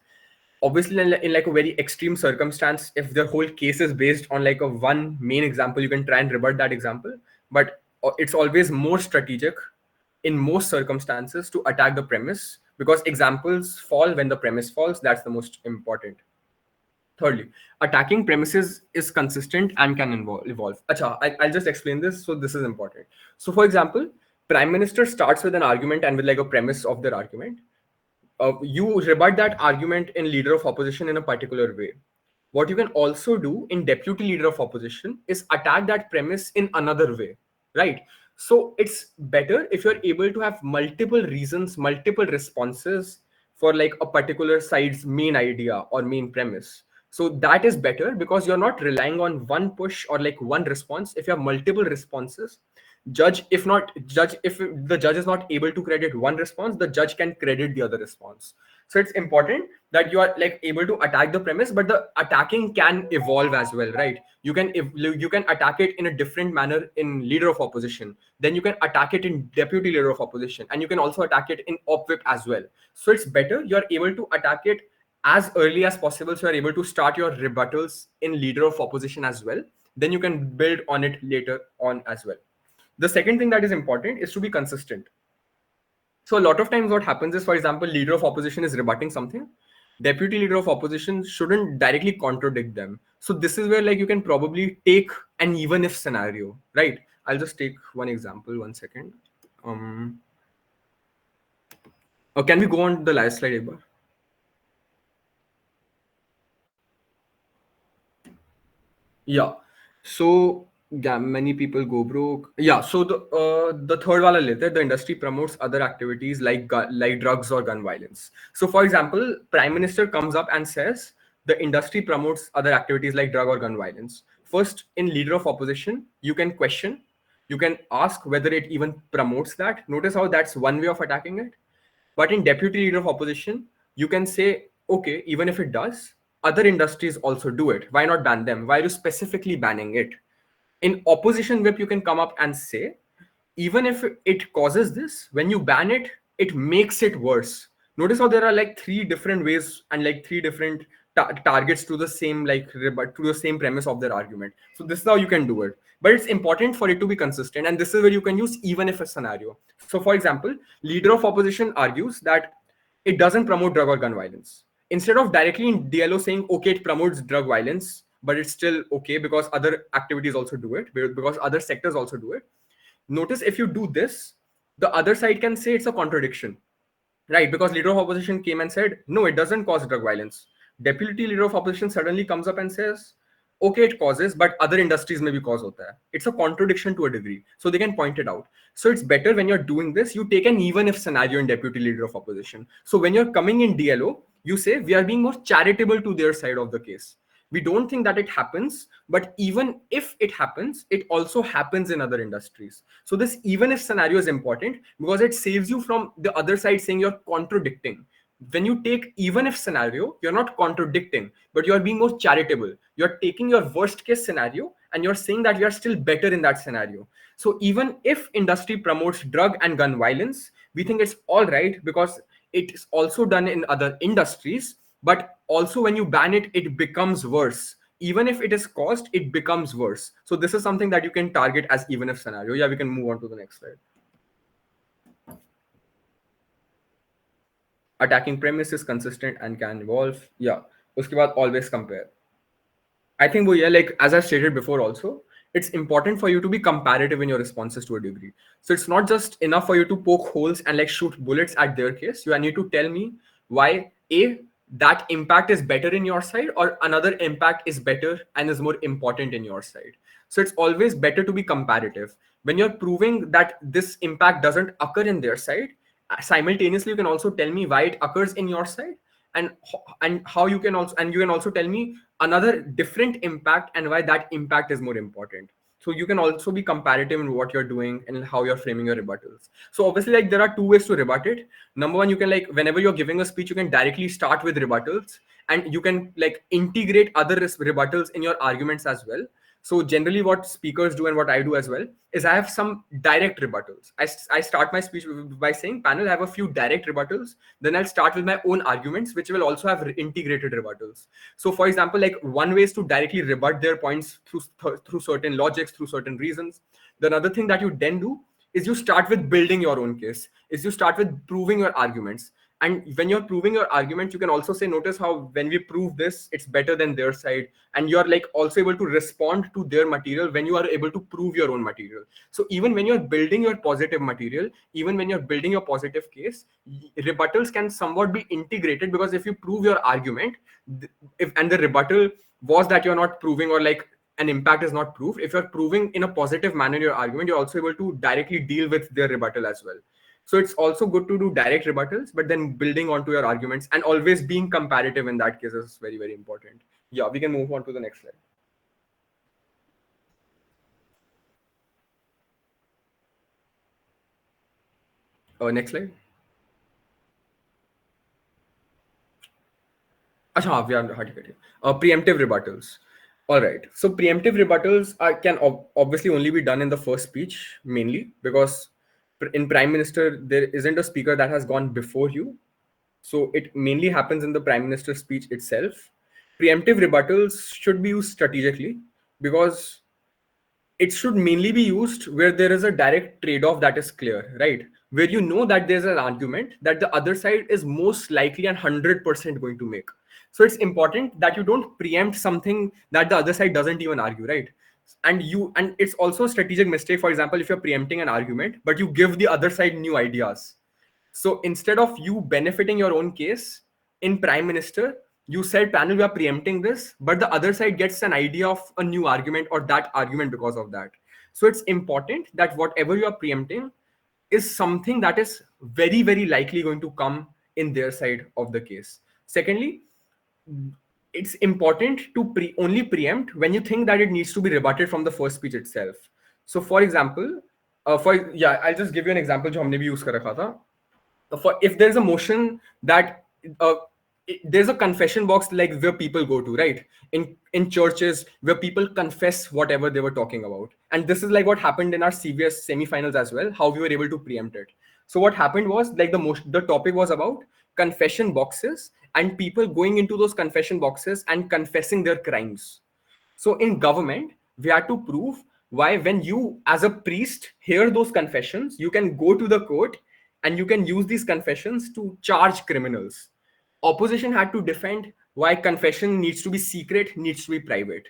Obviously in like a very extreme circumstance, if the whole case is based on like a one main example, you can try and rebut that example. but it's always more strategic in most circumstances to attack the premise, because examples fall when the premise falls. That's the most important. Thirdly, attacking premises is consistent and can evolve. Acha, I'll just explain this. So this is important. So for example, Prime Minister starts with an argument and with like a premise of their argument. You rebut that argument in leader of opposition in a particular way. What you can also do in deputy leader of opposition is attack that premise in another way, right? So it's better if you're able to have multiple reasons, multiple responses for like a particular side's main idea or main premise. So that is better because you're not relying on one push or like one response. If you have multiple responses, judge if the judge is not able to credit one response, the judge can credit the other response. So it's important that you are like able to attack the premise, but the attacking can evolve as well, right? You can attack it in a different manner in leader of opposition, then you can attack it in deputy leader of opposition, and you can also attack it in op whip as well. So it's better you're able to attack it as early as possible, so you're able to start your rebuttals in leader of opposition as well. Then you can build on it later on as well. The second thing that is important is to be consistent. So a lot of times what happens is, for example, leader of opposition is rebutting something. Deputy leader of opposition shouldn't directly contradict them. So this is where like you can probably take an even if scenario, right? I'll just take one example, 1 second. Can we go on the last slide, Eba? Yeah. So many people go broke. Yeah. So the third wala later, the industry promotes other activities like like drugs or gun violence. So for example, Prime Minister comes up and says the industry promotes other activities like drug or gun violence. First, in leader of opposition, you can question, you can ask whether it even promotes that. Notice how that's one way of attacking it. But in deputy leader of opposition, you can say, okay, even if it does, other industries also do it. Why not ban them? Why are you specifically banning it? In opposition whip, you can come up and say, even if it causes this, when you ban it, it makes it worse. Notice how there are like three different ways and like three different targets to the same like to the same premise of their argument. So this is how you can do it. But it's important for it to be consistent, and this is where you can use even if a scenario. So for example, leader of opposition argues that it doesn't promote drug or gun violence. Instead of directly in DLO saying, okay, it promotes drug violence, but it's still okay because other activities also do it, because other sectors also do it. Notice if you do this, the other side can say it's a contradiction, right? Because leader of opposition came and said, no, it doesn't cause drug violence. Deputy leader of opposition suddenly comes up and says, okay, it causes, but other industries maybe cause hota hai. It's a contradiction to a degree. So they can point it out. So it's better when you're doing this, you take an even if scenario in deputy leader of opposition. So when you're coming in DLO, you say we are being more charitable to their side of the case. We don't think that it happens, but even if it happens, it also happens in other industries. So this even if scenario is important because it saves you from the other side saying you're contradicting. When you take even if scenario, you're not contradicting, but you're being more charitable. You're taking your worst case scenario and you're saying that we are still better in that scenario. So even if industry promotes drug and gun violence, we think it's all right because it's also done in other industries. But also when you ban it, it becomes worse. Even if it is caused, it becomes worse. So this is something that you can target as even if scenario. Yeah, we can move on to the next slide. Attacking premise is consistent and can evolve. Yeah. Uske baad always compare. I think, well, yeah, like as I stated before also, it's important for you to be comparative in your responses to a degree. So it's not just enough for you to poke holes and like shoot bullets at their case. You need to tell me why that impact is better in your side or another impact is better and is more important in your side. So it's always better to be comparative. When you're proving that this impact doesn't occur in their side, simultaneously you can also tell me why it occurs in your side, and how you can also tell me another different impact and why that impact is more important. So you can also be comparative in what you're doing and how you're framing your rebuttals. So obviously, like there are two ways to rebut it. Number one, you can like whenever you're giving a speech, you can directly start with rebuttals, and you can like integrate other rebuttals in your arguments as well. So generally what speakers do and what I do as well is I have some direct rebuttals. I start my speech by saying, panel, I have a few direct rebuttals. Then I'll start with my own arguments, which will also have integrated rebuttals. So for example, like one way is to directly rebut their points through certain logics, through certain reasons. The another thing that you then do is you start with building your own case, is you start with proving your arguments. And when you're proving your argument, you can also say, notice how when we prove this, it's better than their side. And you're like also able to respond to their material when you are able to prove your own material. So even when you're building your positive material, even when you're building your positive case, rebuttals can somewhat be integrated, because if you prove your argument, if and the rebuttal was that you're not proving, or like an impact is not proved, if you're proving in a positive manner your argument, you're also able to directly deal with their rebuttal as well. So it's also good to do direct rebuttals, but then building onto your arguments and always being comparative in that case is very, very important. Yeah, we can move on to the next slide. Next slide. Acha, हाँ, we are हाँ, ठीक है, ठीक है. Preemptive rebuttals. All right. So preemptive rebuttals can obviously only be done in the first speech mainly, because in Prime Minister there isn't a speaker that has gone before you. So it mainly happens in the Prime Minister's speech itself. Preemptive rebuttals should be used strategically, because it should mainly be used where there is a direct trade-off that is clear, right? Where you know that there's an argument that the other side is most likely and 100% going to make. So it's important that you don't preempt something that the other side doesn't even argue, right? And it's also a strategic mistake, for example, if you're preempting an argument but you give the other side new ideas. So instead of you benefiting your own case in Prime Minister, you said, panel, we are preempting this, but the other side gets an idea of a new argument or that argument because of that. So it's important that whatever you are preempting is something that is very, very likely going to come in their side of the case. Secondly, it's important to only preempt when you think that it needs to be rebutted from the first speech itself. So for example, I'll just give you an example जो हमने भी use कर रखा था. For if there's a motion that uh, there's a confession box like where people go to, right, in churches where people confess whatever they were talking about, and this is like what happened in our CVS semifinals as well, how we were able to preempt it. So what happened was, like, the topic was about confession boxes and people going into those confession boxes and confessing their crimes. So in government, we had to prove why, when you as a priest hear those confessions, you can go to the court and you can use these confessions to charge criminals. Opposition had to defend why confession needs to be secret, needs to be private.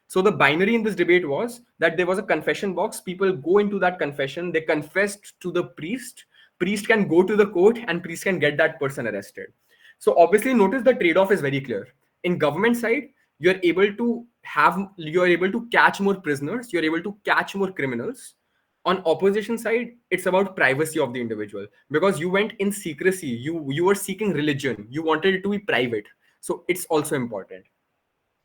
So the binary in this debate was that there was a confession box. People go into that confession, they confessed to the priest. Priest can go to the court and priest can get that person arrested. So obviously, notice the trade-off is very clear. In government side, you're able to catch more prisoners, you're able to catch more criminals. On opposition side, it's about privacy of the individual, because you went in secrecy, you were seeking religion, you wanted it to be private. So it's also important.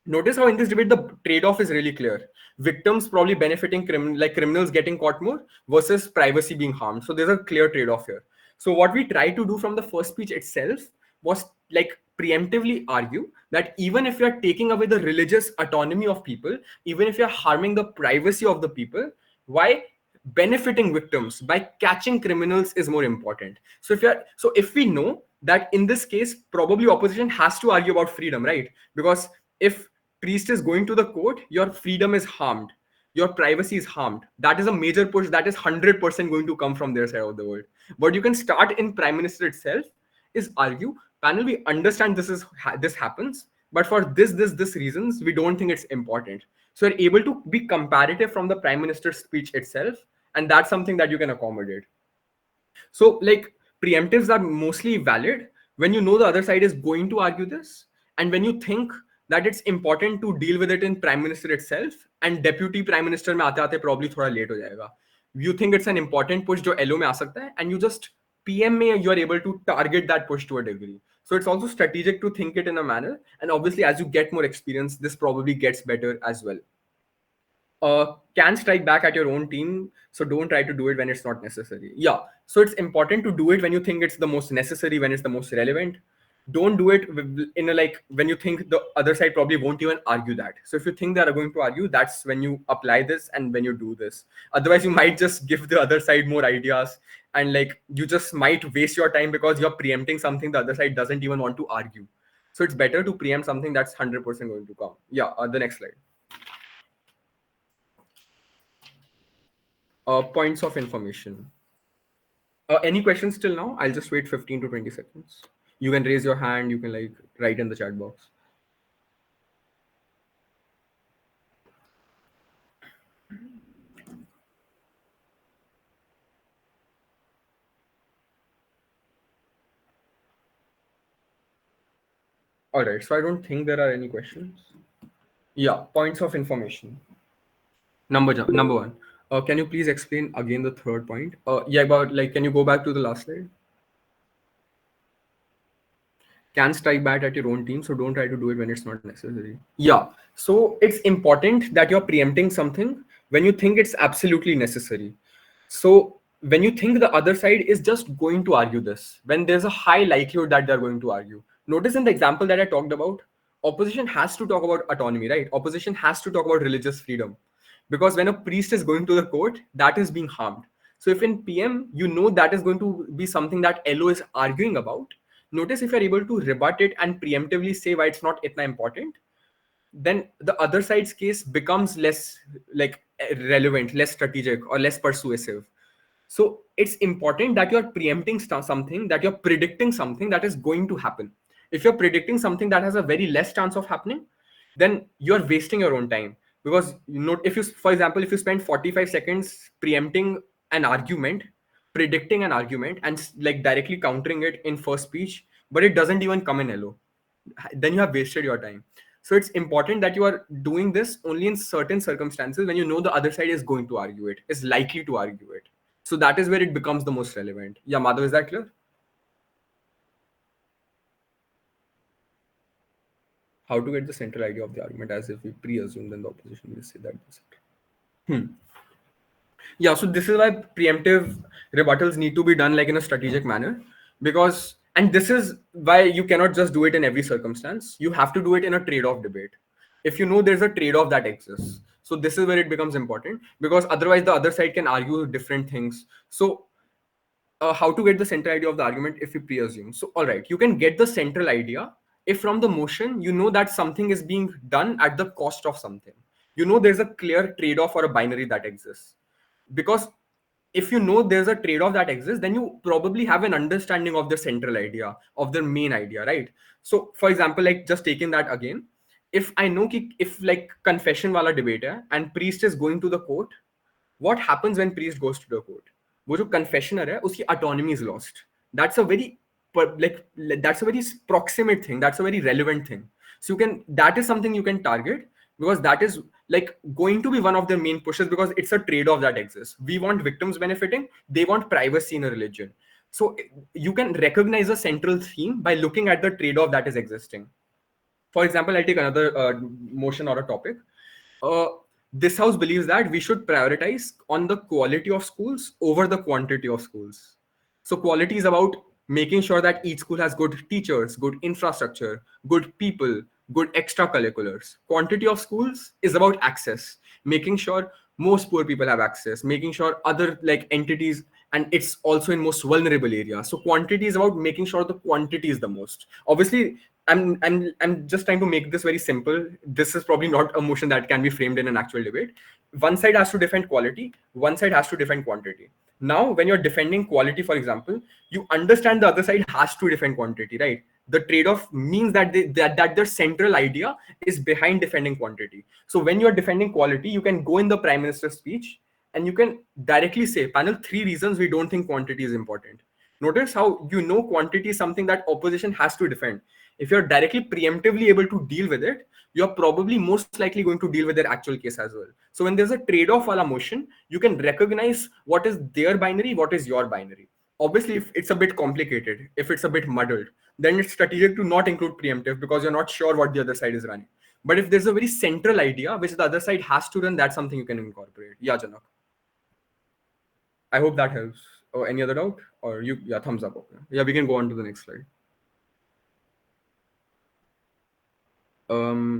Notice how in this debate the trade-off is really clear. Victims probably benefiting, like criminals getting caught more, versus privacy being harmed. So there's a clear trade-off here. So what we tried to do from the first speech itself was like preemptively argue that even if you're taking away the religious autonomy of people, even if you're harming the privacy of the people, why benefiting victims by catching criminals is more important. So if we know that in this case probably opposition has to argue about freedom, right? Because if priest is going to the court, your freedom is harmed, your privacy is harmed. That is a major push that is 100% going to come from their side of the world. But you can start in Prime Minister itself is argue, panel, we understand this happens, but for this reasons we don't think it's important. So you're able to be comparative from the Prime Minister's speech itself, and that's something that you can accommodate. So like preemptives are mostly valid when you know the other side is going to argue this, and when you think that it's important to deal with it in Prime Minister itself, and Deputy Prime Minister में आते आते probably थोड़ा late हो जाएगा. You think it's an important push जो LO में आ सकता है, and you just PM में you are able to target that push to a degree. So it's also strategic to think it in a manner, and obviously as you get more experience, this probably gets better as well. Can strike back at your own team, so don't try to do it when it's not necessary. Yeah, so it's important to do it when you think it's the most necessary, when it's the most relevant. don't do it in a like when you think the other side probably won't even argue that. So if you think they are going to argue, that's when you apply this and when you do this. Otherwise, you might just give the other side more ideas, and like you just might waste your time because you're preempting something the other side doesn't even want to argue. So it's better to preempt something that's 100% going to come. Yeah, the next slide. Points of information. Any questions till now? I'll just wait 15 to 20 seconds. You can raise your hand. You can like write in the chat box. All right. So I don't think there are any questions. Yeah. Points of information. Number one. Can you please explain again the third point? Yeah. About like, can you go back to the last slide? Can strike back at your own team, so don't try to do it when it's not necessary. Yeah, so it's important that you're preempting something when you think it's absolutely necessary. So when you think the other side is just going to argue this, when there's a high likelihood that they're going to argue. Notice in the example that I talked about, opposition has to talk about autonomy, right? Opposition has to talk about religious freedom, because when a priest is going to the court, that is being harmed. So if in PM you know that is going to be something that LO is arguing about, notice if you're able to rebut it and preemptively say why it's not itna important, then the other side's case becomes less like relevant, less strategic, or less persuasive. So it's important that you're preempting something, that you're predicting something that is going to happen. If you're predicting something that has a very less chance of happening, then you're wasting your own time. Because you know, if you, for example, if you spend 45 seconds preempting an argument, predicting an argument, and like directly countering it in first speech, but it doesn't even come in LO, then you have wasted your time. So it's important that you are doing this only in certain circumstances when you know the other side is going to argue it, is likely to argue it. So that is where it becomes the most relevant. Yeah, Madhav, is that clear? How to get the central idea of the argument, as if we pre-assume then the opposition will say that. Yeah, so this is why preemptive rebuttals need to be done like in a strategic manner, because and this is why you cannot just do it in every circumstance. You have to do it in a trade-off debate. If you know there's a trade-off that exists, so this is where it becomes important, because otherwise the other side can argue different things. So how to get the central idea of the argument if you pre-assume. So all right, you can get the central idea if from the motion you know that something is being done at the cost of something. You know there's a clear trade-off or a binary that exists. Because if you know there's a trade-off that exists, then you probably have an understanding of the central idea, of the main idea, right? So for example, like just taking that again, if I know ki, if like confession wala debate hai, and priest is going to the court, what happens when priest goes to the court? वो जो confessioner है उसकी autonomy is lost. That's a very like that's a very proximate thing, that's a very relevant thing. So you can, that is something you can target, because that is like going to be one of their main pushes, because it's a trade-off that exists. We want victims benefiting, they want privacy in a religion. So you can recognize a central theme by looking at the trade-off that is existing. For example, I'll take another motion or a topic. uh, this house believes that we should prioritize on the quality of schools over the quantity of schools. So quality is about making sure that each school has good teachers, good infrastructure, good people, good extracurriculars. Quantity of schools is about access, making sure most poor people have access, making sure other like entities, and it's also in most vulnerable areas. So quantity is about making sure the quantity is the most. Obviously, I'm just trying to make this very simple. This is probably not a motion that can be framed in an actual debate. One side has to defend quality, one side has to defend quantity. Now, when you're defending quality, for example, you understand the other side has to defend quantity, right? The trade-off means that that their central idea is behind defending quantity. So when you're defending quality, you can go in the prime minister's speech and you can directly say, panel, 3 reasons we don't think quantity is important. Notice how you know quantity is something that opposition has to defend. If you're directly preemptively able to deal with it, you're probably most likely going to deal with their actual case as well. So when there's a trade-off wala motion, you can recognize what is their binary, what is your binary. Obviously, if it's a bit complicated, if it's a bit muddled, then it's strategic to not include preemptive because you're not sure what the other side is running. But if there's a very central idea which the other side has to run, that's something you can incorporate. Yeah, Janak. I hope that helps. Or any other doubt? Or you, yeah, thumbs up. Okay. Yeah, we can go on to the next slide.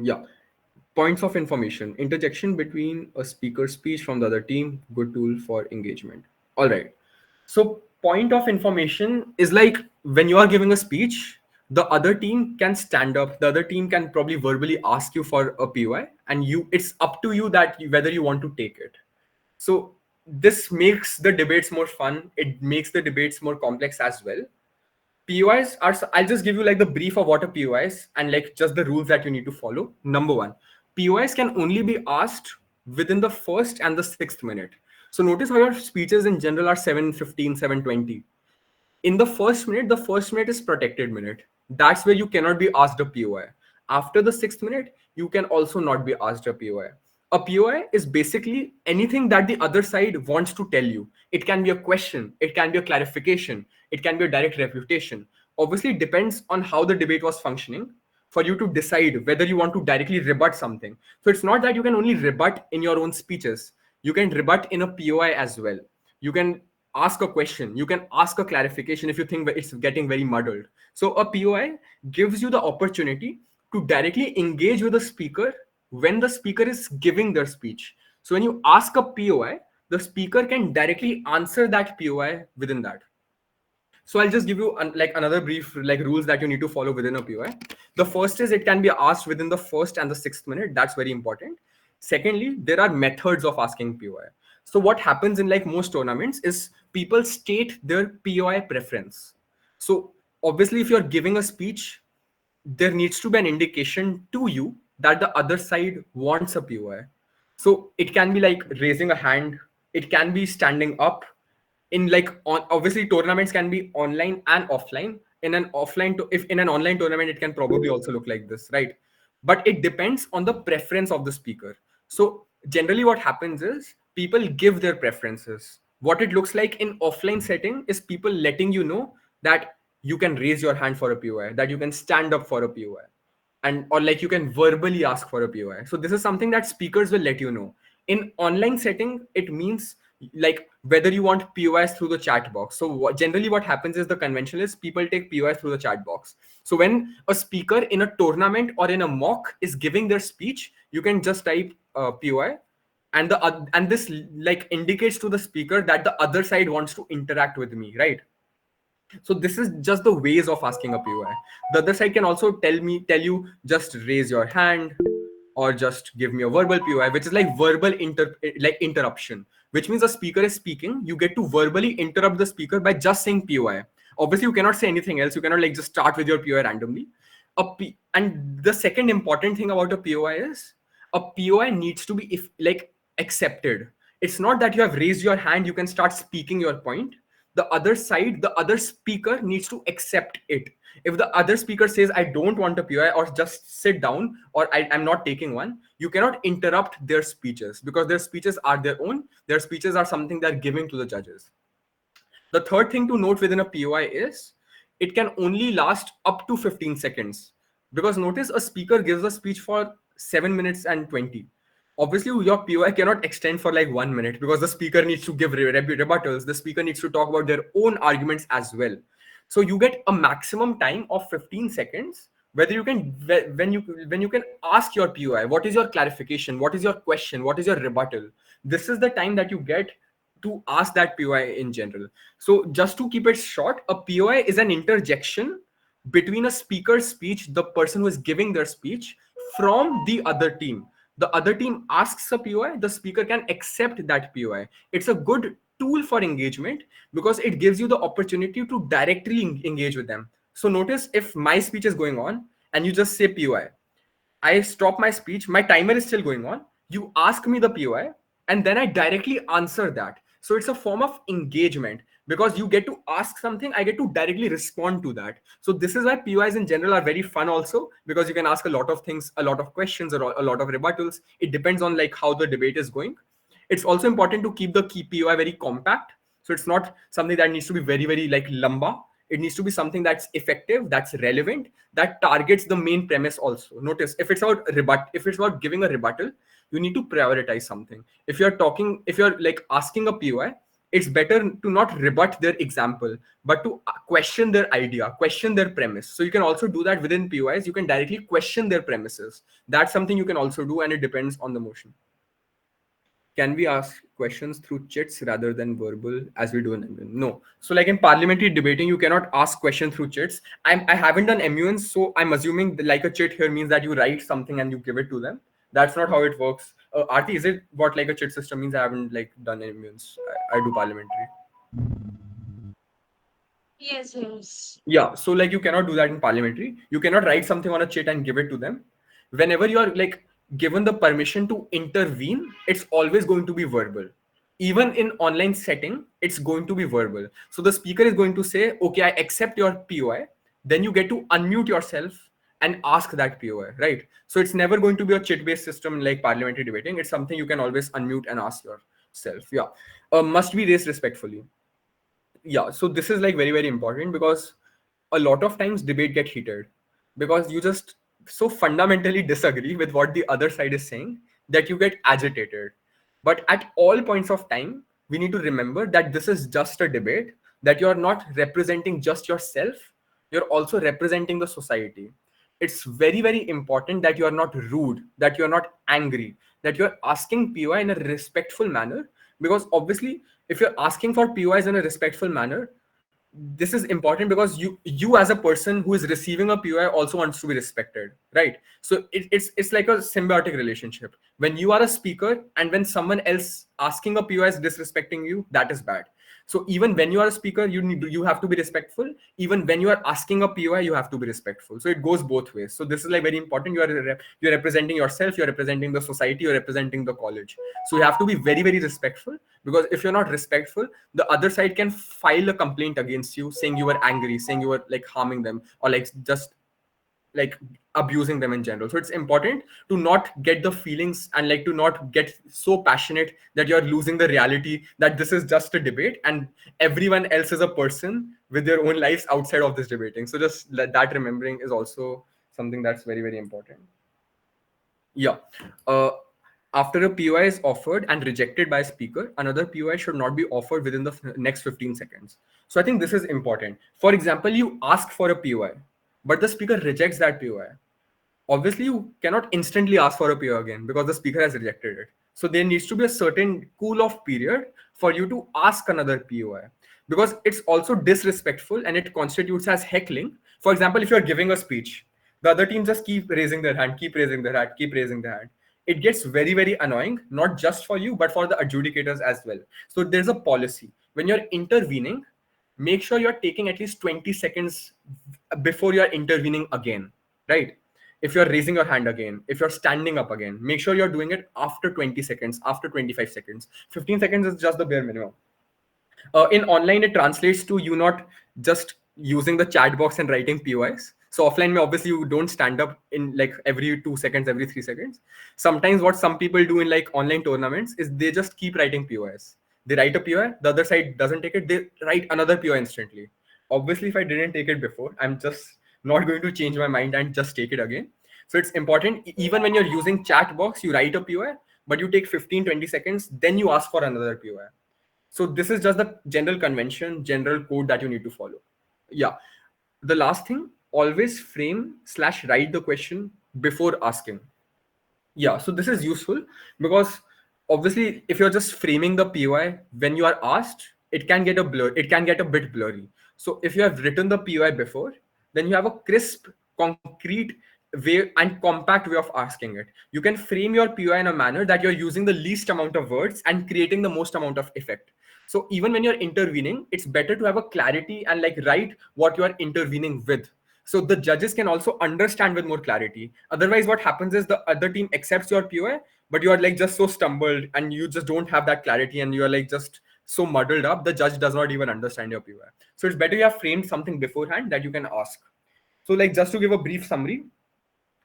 Yeah. Points of information. Interjection between a speaker's speech from the other team. Good tool for engagement. All right. So point of information is like when you are giving a speech, the other team can stand up. The other team can probably verbally ask you for a POI, and it's up to you that whether you want to take it. So this makes the debates more fun. It makes the debates more complex as well. POIs are, I'll just give you like the brief of what a POI is and like just the rules that you need to follow. Number one, POIs can only be asked within the first and the sixth minute. So notice how your speeches in general are 7:15, 7:20. In the first minute is protected minute. That's where you cannot be asked a POI. After the sixth minute, you can also not be asked a POI. A POI is basically anything that the other side wants to tell you. It can be a question, it can be a clarification, it can be a direct refutation. Obviously, it depends on how the debate was functioning for you to decide whether you want to directly rebut something. So it's not that you can only rebut in your own speeches, you can rebut in a POI as well. You can ask a question, you can ask a clarification if you think that it's getting very muddled. So a POI gives you the opportunity to directly engage with the speaker when the speaker is giving their speech. So when you ask a POI, the speaker can directly answer that POI within that. So I'll just give you like another brief like rules that you need to follow within a POI. The first is it can be asked within the first and the sixth minute. That's very important. Secondly, there are methods of asking POI. So what happens in like most tournaments is people state their POI preference. So obviously, if you're giving a speech, there needs to be an indication to you that the other side wants a POI. So it can be like raising a hand, it can be standing up. In like obviously tournaments can be online and offline. In an if in an online tournament, it can probably also look like this, right? But it depends on the preference of the speaker. So generally what happens is people give their preferences. What it looks like in offline setting is people letting you know that you can raise your hand for a POI, that you can stand up for a POI, and or like you can verbally ask for a POI. So this is something that speakers will let you know. In online setting, it means like whether you want POIs through the chat box. So generally what happens is the convention is people take POIs through the chat box. So when a speaker in a tournament or in a mock is giving their speech, you can just type POI, and and this like indicates to the speaker that the other side wants to interact with me, right? So this is just the ways of asking a POI. The other side can also tell you just raise your hand or just give me a verbal POI, which is like verbal interruption, which means the speaker is speaking. You get to verbally interrupt the speaker by just saying POI. Obviously, you cannot say anything else. You cannot like just start with your POI randomly. And the second important thing about a POI is a POI needs to be if like accepted. It's not that you have raised your hand, you can start speaking your point. The other side, the other speaker needs to accept it. If the other speaker says I don't want a POI or just sit down or I'm not taking one, you cannot interrupt their speeches because their speeches are their own. Their speeches are something they're giving to the judges. The third thing to note within a POI is it can only last up to 15 seconds. Because notice a speaker gives a speech for 7 minutes and 20. Obviously, your POI cannot extend for like 1 minute because the speaker needs to give rebuttals. The speaker needs to talk about their own arguments as well. So you get a maximum time of 15 seconds whether you can when you can ask your POI, what is your clarification, what is your question, what is your rebuttal. This is the time that you get to ask that POI in general. So just to keep it short, a POI is an interjection between a speaker's speech, the person who is giving their speech, from the other team. The other team asks a POI, the speaker can accept that POI. It's a good tool for engagement because it gives you the opportunity to directly engage with them. So notice if my speech is going on and you just say POI, I stop my speech, my timer is still going on. You ask me the POI, and then I directly answer that. So it's a form of engagement because you get to ask something, I get to directly respond to that. So this is why POIs in general are very fun also because you can ask a lot of things, a lot of questions, or a lot of rebuttals. It depends on like how the debate is going. It's also important to keep the key POI very compact. So it's not something that needs to be very, very like lamba. It needs to be something that's effective, that's relevant, that targets the main premise also. Notice if it's about giving a rebuttal, you need to prioritize something. If you're like asking a POI, it's better to not rebut their example, but to question their idea, question their premise. So you can also do that within POIs. You can directly question their premises. That's something you can also do, and it depends on the motion. Can we ask questions through chits rather than verbal as we do in MUN? No. So like in parliamentary debating, you cannot ask questions through chits. I haven't done MUNs, so I'm assuming like a chit here means that you write something and you give it to them. That's not how it works. Arti, is it what like a chit system means? I haven't like done MUNs. I do parliamentary. Yes, yes. Yeah, so like you cannot do that in parliamentary. You cannot write something on a chit and give it to them. Whenever you are like given the permission to intervene, it's always going to be verbal. Even in online setting, it's going to be verbal. So the speaker is going to say, okay, I accept your POI. Then you get to unmute yourself and ask that POI, right? So it's never going to be a chit-based system like parliamentary debating. It's something you can always unmute and ask yourself. Yeah, must be raised respectfully. Yeah, so this is like very important, because a lot of times debate get heated because you just so fundamentally disagree with what the other side is saying that you get agitated. But at all points of time, we need to remember that this is just a debate, that you're not representing just yourself, you're also representing the society. It's very important that you are not rude, that you're not angry, that you're asking POI in a respectful manner. Because obviously, if you're asking for POIs in a respectful manner, this is important because you as a person who is receiving a POI also wants to be respected, right? So it's like a symbiotic relationship. When you are a speaker and when someone else asking a POI is disrespecting you, that is bad. So even when you are a speaker, you have to be respectful. Even when you are asking a POI, you have to be respectful. So it goes both ways. So this is like very important. You're representing yourself, you're representing the society, you're representing the college. So you have to be very respectful, because if you're not respectful, the other side can file a complaint against you saying you were angry, saying you were like harming them, or like just like abusing them in general. So it's important to not get the feelings and like to not get so passionate that you're losing the reality that this is just a debate and everyone else is a person with their own lives outside of this debating. So just that remembering is also something that's very important. Yeah. After a POI is offered and rejected by a speaker, another POI should not be offered within the next 15 seconds. So I think this is important. For example, you ask for a POI, but the speaker rejects that POI. Obviously, you cannot instantly ask for a POI again because the speaker has rejected it. So there needs to be a certain cool off period for you to ask another POI, because it's also disrespectful and it constitutes as heckling. For example, if you're giving a speech, the other team just keep raising their hand, keep raising their hand, keep raising their hand. It gets very annoying, not just for you, but for the adjudicators as well. So there's a policy. When you're intervening, make sure you're taking at least 20 seconds before you're intervening again, right? If you're raising your hand again, if you're standing up again, make sure you're doing it after 20 seconds, after 25 seconds. 15 seconds is just the bare minimum. In online, it translates to you not just using the chat box and writing POIs. So offline, obviously, you don't stand up in like every 2 seconds, every 3 seconds. Sometimes what some people do in like online tournaments is they just keep writing POIs. They write a POI, the other side doesn't take it, they write another POI instantly. Obviously, if I didn't take it before, I'm just not going to change my mind and just take it again. So it's important, even when you're using chat box, you write a POI, but you take 15-20 seconds, then you ask for another POI. So this is just the general convention, general code that you need to follow. Yeah. The last thing, always frame/write the question before asking. Yeah. So this is useful because obviously if you're just framing the POI when you are asked, it can get a bit blurry. So if you have written the POI before, then you have a crisp, concrete way and compact way of asking it. You can frame your POI in a manner that you're using the least amount of words and creating the most amount of effect. So even when you're intervening, it's better to have a clarity and like write what you are intervening with. So the judges can also understand with more clarity. Otherwise, what happens is the other team accepts your POI, but you are like just so stumbled and you just don't have that clarity and you are like just so muddled up. The judge does not even understand your POI. So it's better you have framed something beforehand that you can ask. So like just to give a brief summary,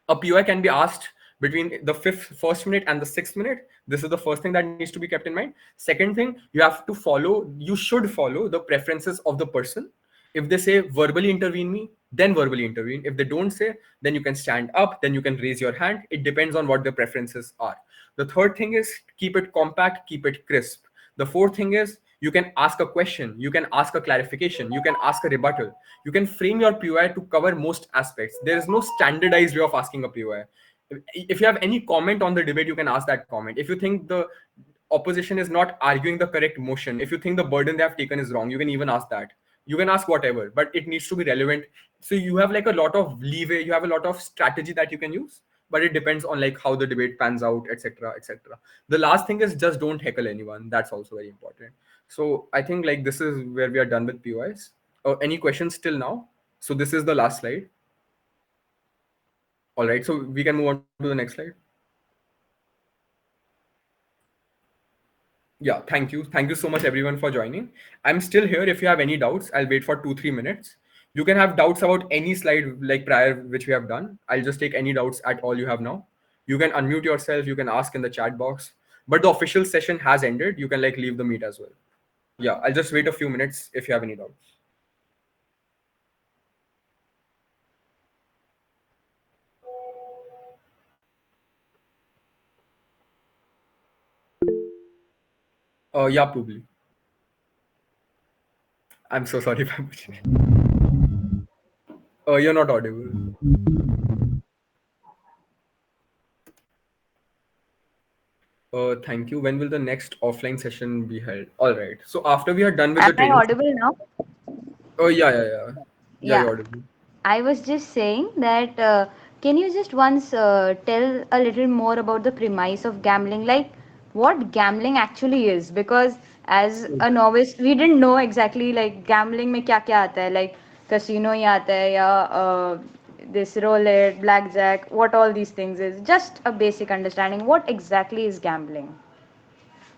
a POI can be asked between the first minute and the 6th minute. This is the first thing that needs to be kept in mind. Second thing, you should follow the preferences of the person. If they say verbally intervene me, then verbally intervene. If they don't say, then you can stand up, then you can raise your hand. It depends on what the preferences are. The third thing is keep it compact, keep it crisp. The fourth thing is You can ask a question, you can ask a clarification, you can ask a rebuttal. You can frame your POI to cover most aspects. There is no standardized way of asking a POI. If you have any comment on the debate, you can ask that comment. If you think the opposition is not arguing the correct motion, if you think the burden they have taken is wrong, you can even ask that. You can ask whatever, but it needs to be relevant. So you have like a lot of leeway, you have a lot of strategy that you can use, but it depends on like how the debate pans out, etc., etc. The last thing is just don't heckle anyone. That's also very important. So I think like this is where we are done with POIs. Any questions till now? So this is the last slide. All right, so we can move on to the next slide. Yeah, thank you so much everyone for joining. I'm still here. If you have any doubts, I'll wait for 2-3 minutes. You can have doubts about any slide like prior which we have done. I'll just take any doubts at all you have now. You can unmute yourself, you can ask in the chat box, but the official session has ended. You can like leave the meet as well. Yeah, I'll just wait a few minutes if you have any doubts. Yeah, probably. I'm so sorry, Babuji. You're not audible. Thank you. When will the next offline session be held? All right. So after we are done with Am the I training. audible now? Oh yeah. Yeah, Yeah, you're audible. I was just saying that can you just once tell a little more about the premise of gambling, like what gambling actually is? Because as a novice, we didn't know exactly like gambling में क्या क्या आता है, like casino ही आता है या this roulette, blackjack, what all these things is. Just a basic understanding. What exactly is gambling?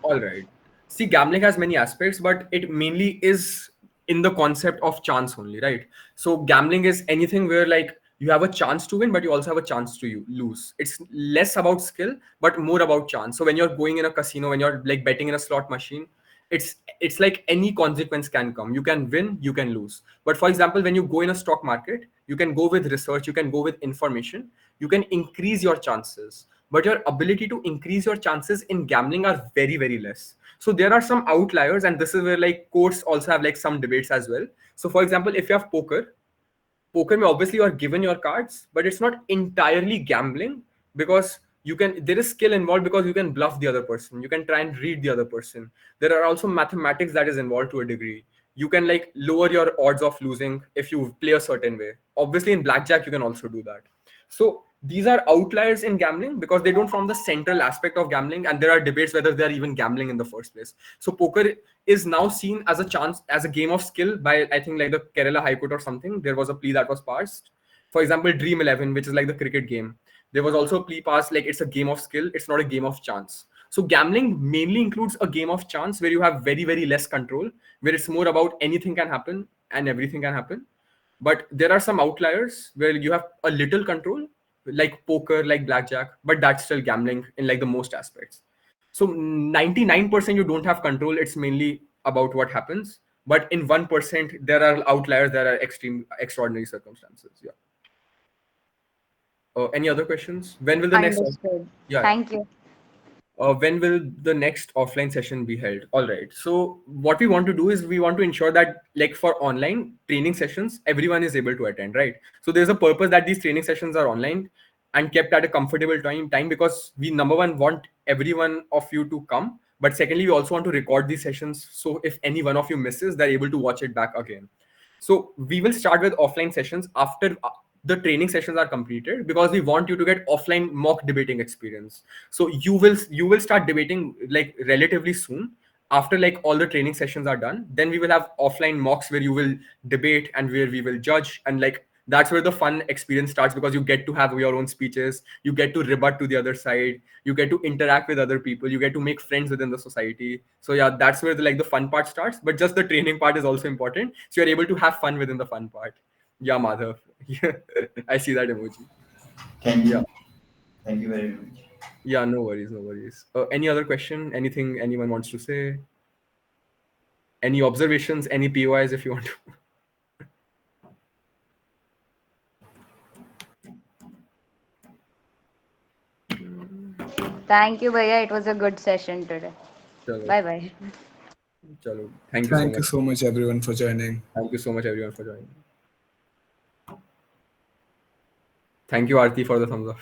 All right. See, gambling has many aspects, but it mainly is in the concept of chance only, right? So gambling is anything where like you have a chance to win, but you also have a chance to lose. It's less about skill, but more about chance. So when you're going in a casino, when you're like betting in a slot machine, it's like any consequence can come. You can win, you can lose. But for example, when you go in a stock market, you can go with research, you can go with information, you can increase your chances, but your ability to increase your chances in gambling are very very less. So there are some outliers, and this is where like courts also have like some debates as well. So for example, if you have poker may obviously you are given your cards, but it's not entirely gambling, because you can there is skill involved, because you can bluff the other person, you can try and read the other person. There are also mathematics that is involved to a degree. You can like lower your odds of losing if you play a certain way. Obviously in blackjack you can also do that. So these are outliers in gambling because they don't form the central aspect of gambling, and there are debates whether they are even gambling in the first place. So poker is now seen as a chance, as a game of skill by I think like the Kerala High Court or something. There was a plea that was passed. For example, Dream 11, which is like the cricket game, there was also a plea passed like it's a game of skill, it's not a game of chance. So gambling mainly includes a game of chance where you have very very less control, where it's more about anything can happen and everything can happen. But there are some outliers where you have a little control, like poker, like blackjack, but that's still gambling in like the most aspects. So 99% you don't have control, it's mainly about what happens. But in 1% there are outliers, there are extreme extraordinary circumstances. Yeah. Any other questions? When will the next? Understood. Yeah. Thank you. When will the next offline session be held? All right, so what we want to do is we want to ensure that like for online training sessions everyone is able to attend, right? So there's a purpose that these training sessions are online and kept at a comfortable time, because we number one want everyone of you to come, but secondly we also want to record these sessions, so if any one of you misses, they're able to watch it back again. So we will start with offline sessions after the training sessions are completed, because we want you to get offline mock debating experience. So you will start debating like relatively soon after like all the training sessions are done. Then we will have offline mocks where you will debate and where we will judge, and like that's where the fun experience starts, because you get to have your own speeches, you get to rebut to the other side, you get to interact with other people, you get to make friends within the society. So yeah, that's where the fun part starts, but just the training part is also important, so you're able to have fun within the fun part. Yeah, Madhav. Yeah, I see that emoji. Thank Yeah. you. Thank you very much. Yeah, no worries, no worries. Any other question? Anything anyone wants to say? Any observations? Any POIs if you want to? Thank you, Bhaiya. It was a good session today. Chalo. Bye bye. Chalo, thank you so Thank you much. so much, everyone, for joining. Thank you so much, everyone, for joining. Thank you, Aarti, for the thumbs up.